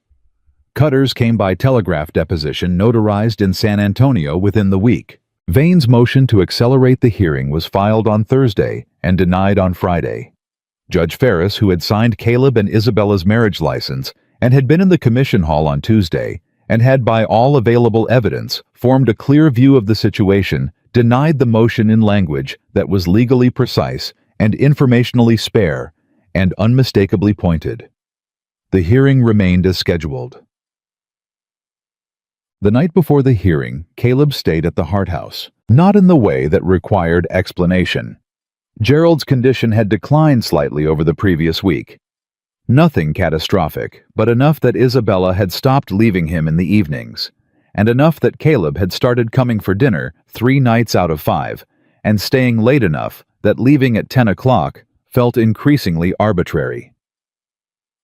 Cutter's came by telegraph deposition notarized in San Antonio within the week. Vane's motion to accelerate the hearing was filed on Thursday and denied on Friday. Judge Ferris, who had signed Caleb and Isabella's marriage license and had been in the commission hall on Tuesday and had, by all available evidence, formed a clear view of the situation, denied the motion in language that was legally precise and informationally spare and unmistakably pointed. The hearing remained as scheduled. The night before the hearing, Caleb stayed at the Hart House, not in the way that required explanation. Gerald's condition had declined slightly over the previous week. Nothing catastrophic, but enough that Isabella had stopped leaving him in the evenings, and enough that Caleb had started coming for dinner 3 nights out of 5, and staying late enough that leaving at 10 o'clock felt increasingly arbitrary.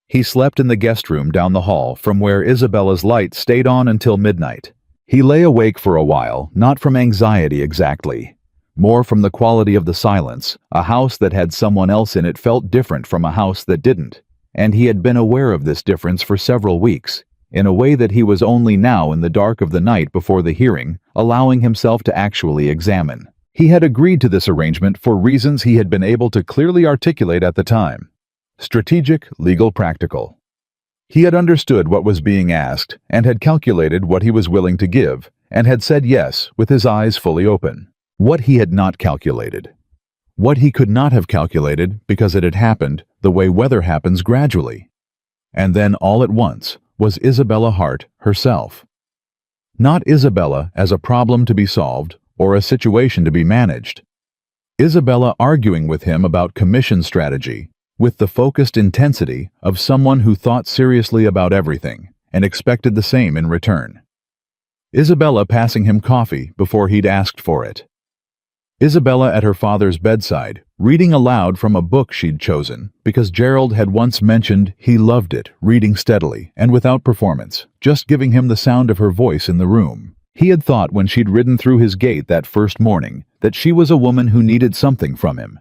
He slept in the guest room down the hall from where Isabella's light stayed on until midnight. He lay awake for a while, not from anxiety exactly, more from the quality of the silence. A house that had someone else in it felt different from a house that didn't, and he had been aware of this difference for several weeks, in a way that he was only now, in the dark of the night before the hearing, allowing himself to actually examine. He had agreed to this arrangement for reasons he had been able to clearly articulate at the time. Strategic, legal, practical. He had understood what was being asked and had calculated what he was willing to give, and had said yes with his eyes fully open. What he had not calculated. What he could not have calculated because it had happened the way weather happens gradually. And then all at once was Isabella Hart herself. Not Isabella as a problem to be solved or a situation to be managed. Isabella arguing with him about commission strategy with the focused intensity of someone who thought seriously about everything and expected the same in return. Isabella passing him coffee before he'd asked for it. Isabella at her father's bedside, reading aloud from a book she'd chosen, because Gerald had once mentioned he loved it, reading steadily and without performance, just giving him the sound of her voice in the room. He had thought when she'd ridden through his gate that first morning that she was a woman who needed something from him.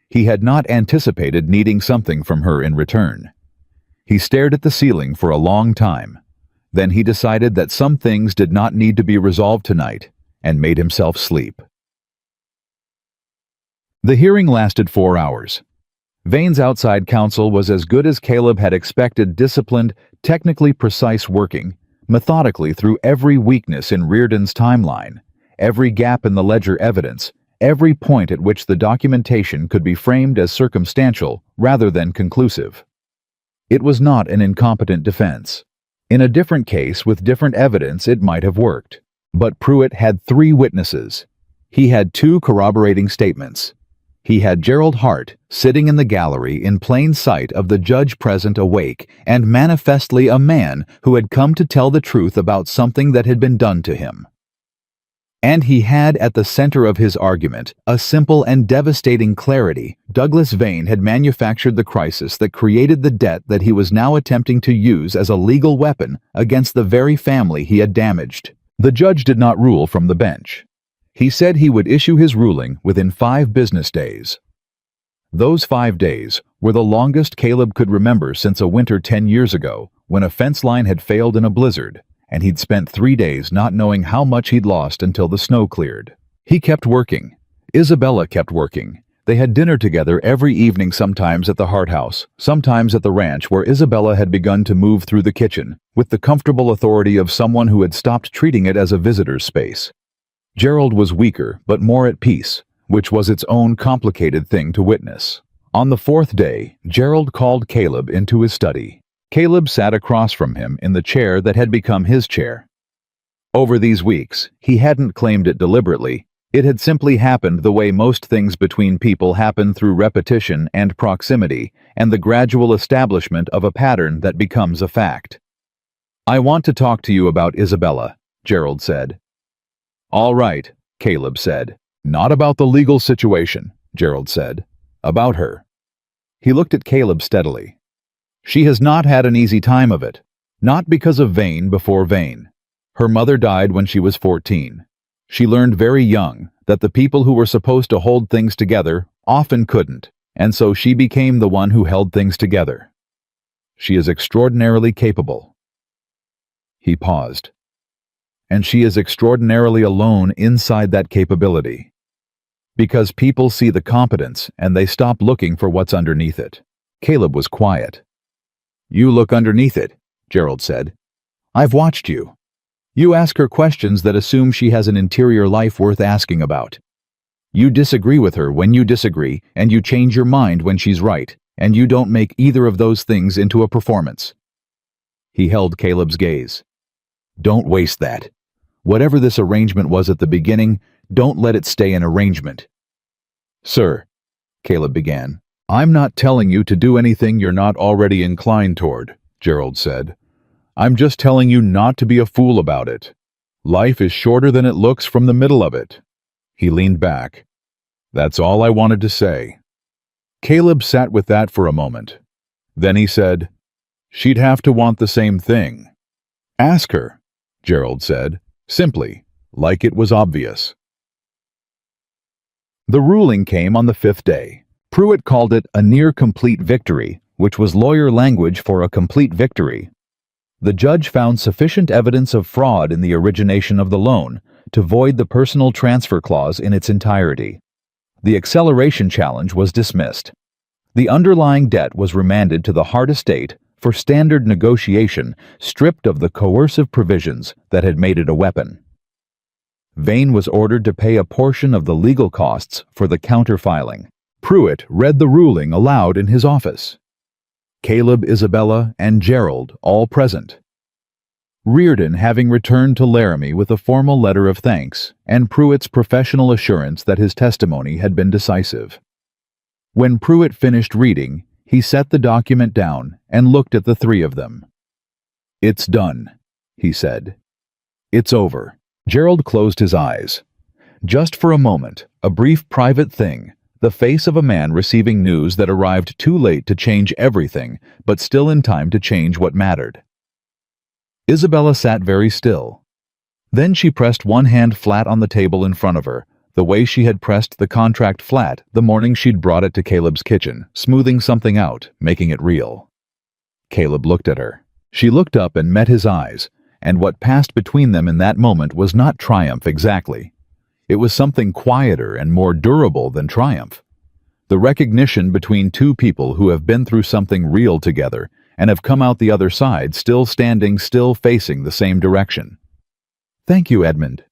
He had not anticipated needing something from her in return. He stared at the ceiling for a long time. Then he decided that some things did not need to be resolved tonight, and made himself sleep. The hearing lasted 4 hours. Vane's outside counsel was as good as Caleb had expected, disciplined, technically precise, working methodically through every weakness in Reardon's timeline, every gap in the ledger evidence, every point at which the documentation could be framed as circumstantial rather than conclusive. It was not an incompetent defense. In a different case with different evidence it might have worked. But Pruitt had 3 witnesses. He had 2 corroborating statements. He had Gerald Hart sitting in the gallery in plain sight of the judge present, awake, and manifestly a man who had come to tell the truth about something that had been done to him. And he had at the center of his argument a simple and devastating clarity. Douglas Vane had manufactured the crisis that created the debt that he was now attempting to use as a legal weapon against the very family he had damaged. The judge did not rule from the bench. He said he would issue his ruling within 5 business days. Those 5 days were the longest Caleb could remember since a winter 10 years ago, when a fence line had failed in a blizzard, and he'd spent 3 days not knowing how much he'd lost until the snow cleared. He kept working. Isabella kept working. They had dinner together every evening, sometimes at the Hart house, sometimes at the ranch, where Isabella had begun to move through the kitchen, with the comfortable authority of someone who had stopped treating it as a visitor's space. Gerald was weaker, but more at peace, which was its own complicated thing to witness. On the 4th day, Gerald called Caleb into his study. Caleb sat across from him in the chair that had become his chair. Over these weeks, he hadn't claimed it deliberately. It had simply happened the way most things between people happen, through repetition and proximity, and the gradual establishment of a pattern that becomes a fact. "I want to talk to you about Isabella," Gerald said. "All right," Caleb said. "Not about the legal situation," Gerald said. "About her." He looked at Caleb steadily. "She has not had an easy time of it. Not because of Vane before Vane. Her mother died when she was 14. She learned very young that the people who were supposed to hold things together often couldn't, and so she became the one who held things together. She is extraordinarily capable." He paused. "And she is extraordinarily alone inside that capability. Because people see the competence and they stop looking for what's underneath it." Caleb was quiet. "You look underneath it," Gerald said. "I've watched you. You ask her questions that assume she has an interior life worth asking about. You disagree with her when you disagree, and you change your mind when she's right, and you don't make either of those things into a performance." He held Caleb's gaze. "Don't waste that. Whatever this arrangement was at the beginning, don't let it stay an arrangement." "Sir," Caleb began. "I'm not telling you to do anything you're not already inclined toward," Gerald said. "I'm just telling you not to be a fool about it. Life is shorter than it looks from the middle of it." He leaned back. "That's all I wanted to say." Caleb sat with that for a moment. Then he said, "She'd have to want the same thing." "Ask her," Gerald said, simply, like it was obvious. The ruling came on the 5th day. Pruitt called it a near-complete victory, which was lawyer language for a complete victory. The judge found sufficient evidence of fraud in the origination of the loan to void the personal transfer clause in its entirety. The acceleration challenge was dismissed. The underlying debt was remanded to the Hart estate for standard negotiation, stripped of the coercive provisions that had made it a weapon. Vane was ordered to pay a portion of the legal costs for the counter-filing. Pruitt read the ruling aloud in his office. Caleb, Isabella, and Gerald all present. Reardon having returned to Laramie with a formal letter of thanks and Pruitt's professional assurance that his testimony had been decisive. When Pruitt finished reading, he set the document down and looked at the 3 of them. "It's done," he said. "It's over." Gerald closed his eyes. Just for a moment, a brief private thing, the face of a man receiving news that arrived too late to change everything, but still in time to change what mattered. Isabella sat very still. Then she pressed one hand flat on the table in front of her, the way she had pressed the contract flat the morning she'd brought it to Caleb's kitchen, smoothing something out, making it real. Caleb looked at her. She looked up and met his eyes, and what passed between them in that moment was not triumph exactly. It was something quieter and more durable than triumph. The recognition between two people who have been through something real together and have come out the other side still standing, still facing the same direction. "Thank you, Edmund,"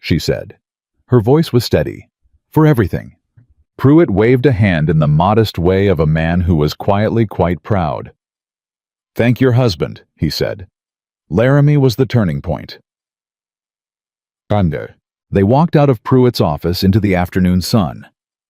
she said. Her voice was steady. "For everything." Pruitt waved a hand in the modest way of a man who was quietly quite proud. "Thank your husband," he said. Laramie was the turning point. Thunder. They walked out of Pruitt's office into the afternoon sun.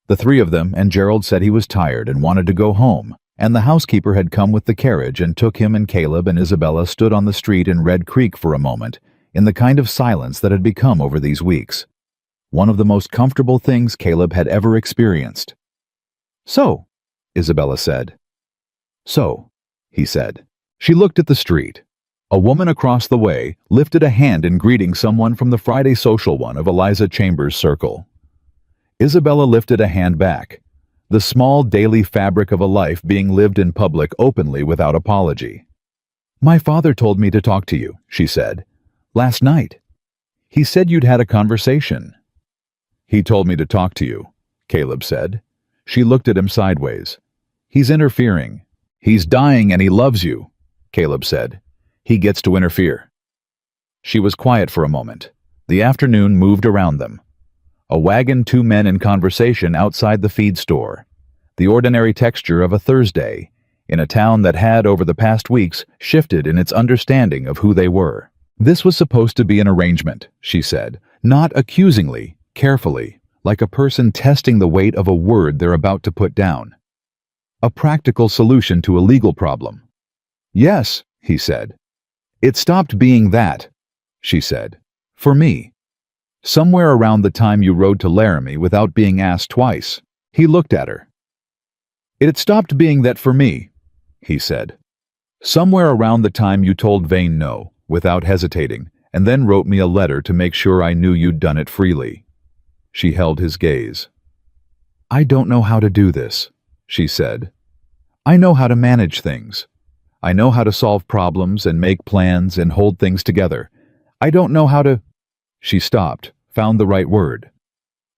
The three of them, and Gerald said he was tired and wanted to go home, and the housekeeper had come with the carriage and took him, and Caleb and Isabella stood on the street in Red Creek for a moment, in the kind of silence that had become over these weeks. One of the most comfortable things Caleb had ever experienced. "So," Isabella said. "So," he said. She looked at the street. A woman across the way lifted a hand in greeting someone from the Friday social one of Eliza Chambers' circle. Isabella lifted a hand back, the small daily fabric of a life being lived in public openly without apology. "My father told me to talk to you," she said. "Last night. He said you'd had a conversation." "He told me to talk to you," Caleb said. She looked at him sideways. "He's interfering. He's dying and he loves you," Caleb said. "He gets to interfere." She was quiet for a moment. The afternoon moved around them. A wagon, two men in conversation outside the feed store. The ordinary texture of a Thursday, in a town that had, over the past weeks, shifted in its understanding of who they were. This was supposed to be an arrangement, she said, not accusingly, carefully, like a person testing the weight of a word they're about to put down. A practical solution to a legal problem. "Yes," he said. "It stopped being that," she said. "For me. Somewhere around the time you rode to Laramie without being asked twice." He looked at her. "It stopped being that for me," he said. "Somewhere around the time you told Vane no, without hesitating, and then wrote me a letter to make sure I knew you'd done it freely." She held his gaze. "I don't know how to do this," she said. "I know how to manage things. I know how to solve problems and make plans and hold things together. I don't know how to—" She stopped, found the right word.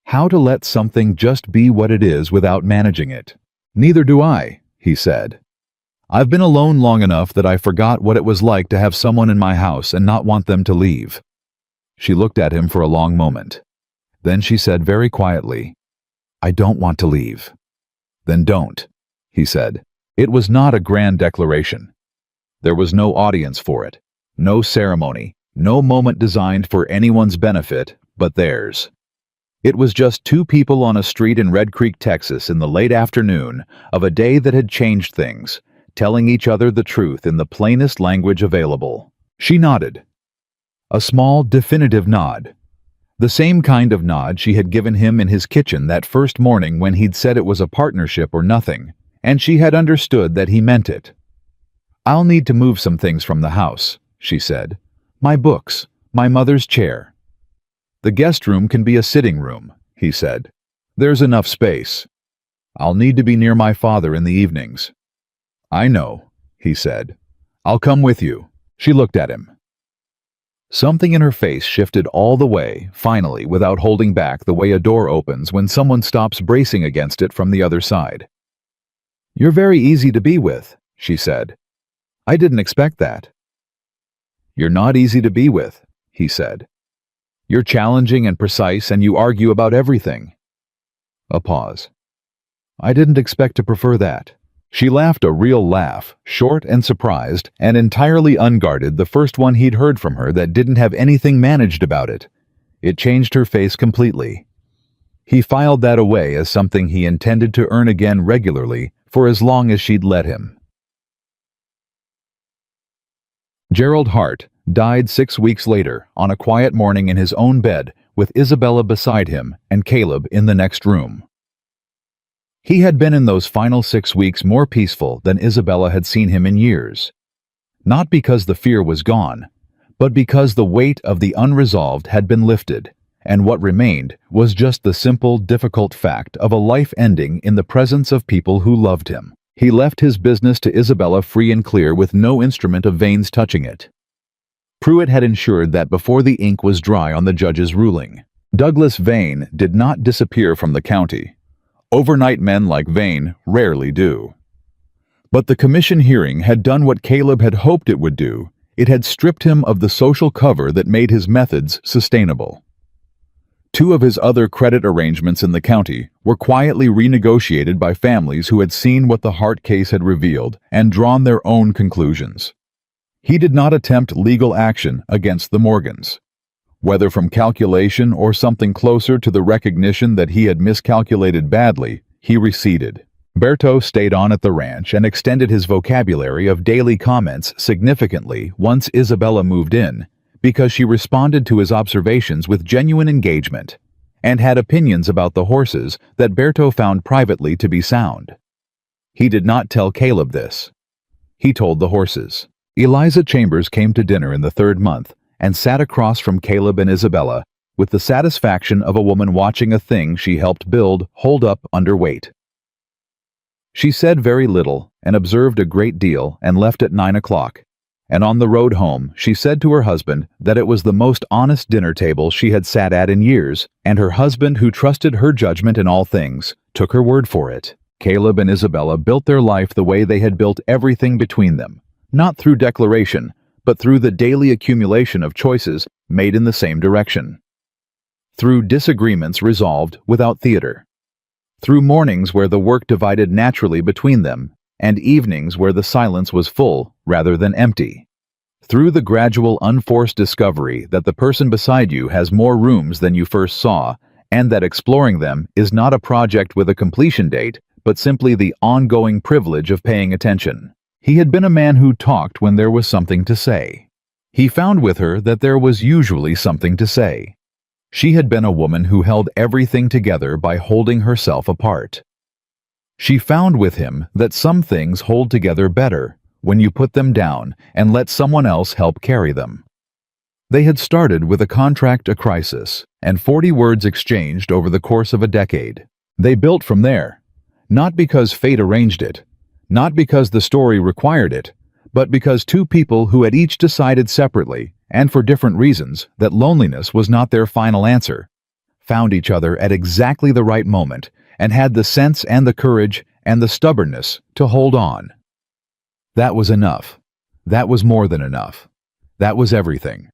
"How to let something just be what it is without managing it." "Neither do I," he said. "I've been alone long enough that I forgot what it was like to have someone in my house and not want them to leave." She looked at him for a long moment. Then she said very quietly, "I don't want to leave." "Then don't," he said. It was not a grand declaration. There was no audience for it, no ceremony, no moment designed for anyone's benefit but theirs. It was just two people on a street in Red Creek, Texas in the late afternoon of a day that had changed things, telling each other the truth in the plainest language available. She nodded. A small, definitive nod. The same kind of nod she had given him in his kitchen that first morning when he'd said it was a partnership or nothing, and she had understood that he meant it. "I'll need to move some things from the house," she said. "My books, my mother's chair." "The guest room can be a sitting room," he said. "There's enough space. I'll need to be near my father in the evenings." "I know," he said. "I'll come with you." She looked at him. Something in her face shifted all the way, finally, without holding back, the way a door opens when someone stops bracing against it from the other side. "You're very easy to be with," she said. "I didn't expect that." "You're not easy to be with," he said. "You're challenging and precise, and you argue about everything." A pause. "I didn't expect to prefer that." She laughed a real laugh, short and surprised, and entirely unguarded, the first one he'd heard from her that didn't have anything managed about it. It changed her face completely. He filed that away as something he intended to earn again regularly for as long as she'd let him. Gerald Hart died 6 weeks later, on a quiet morning in his own bed, with Isabella beside him and Caleb in the next room. He had been in those final 6 weeks more peaceful than Isabella had seen him in years. Not because the fear was gone, but because the weight of the unresolved had been lifted, and what remained was just the simple, difficult fact of a life ending in the presence of people who loved him. He left his business to Isabella free and clear with no instrument of Vane's touching it. Pruitt had ensured that before the ink was dry on the judge's ruling. Douglas Vane did not disappear from the county. Overnight men like Vane rarely do. But the commission hearing had done what Caleb had hoped it would do. It had stripped him of the social cover that made his methods sustainable. 2 of his other credit arrangements in the county were quietly renegotiated by families who had seen what the Hart case had revealed and drawn their own conclusions. He did not attempt legal action against the Morgans. Whether from calculation or something closer to the recognition that he had miscalculated badly, he receded. Berto stayed on at the ranch and extended his vocabulary of daily comments significantly once Isabella moved in, because she responded to his observations with genuine engagement, and had opinions about the horses that Berto found privately to be sound. He did not tell Caleb this. He told the horses. Eliza Chambers came to dinner in the 3rd month and sat across from Caleb and Isabella with the satisfaction of a woman watching a thing she helped build hold up under weight. She said very little and observed a great deal and left at 9 o'clock, and on the road home she said to her husband that it was the most honest dinner table she had sat at in years, and her husband, who trusted her judgment in all things, took her word for it. Caleb and Isabella built their life the way they had built everything between them, not through declaration, but through the daily accumulation of choices made in the same direction. Through disagreements resolved without theater. Through mornings where the work divided naturally between them, and evenings where the silence was full rather than empty. Through the gradual unforced discovery that the person beside you has more rooms than you first saw, and that exploring them is not a project with a completion date, but simply the ongoing privilege of paying attention. He had been a man who talked when there was something to say. He found with her that there was usually something to say. She had been a woman who held everything together by holding herself apart. She found with him that some things hold together better when you put them down and let someone else help carry them. They had started with a contract, a crisis, and 40 words exchanged over the course of a decade. They built from there, not because fate arranged it, not because the story required it, but because 2 people who had each decided separately, and for different reasons, that loneliness was not their final answer, found each other at exactly the right moment and had the sense and the courage and the stubbornness to hold on. That was enough. That was more than enough. That was everything.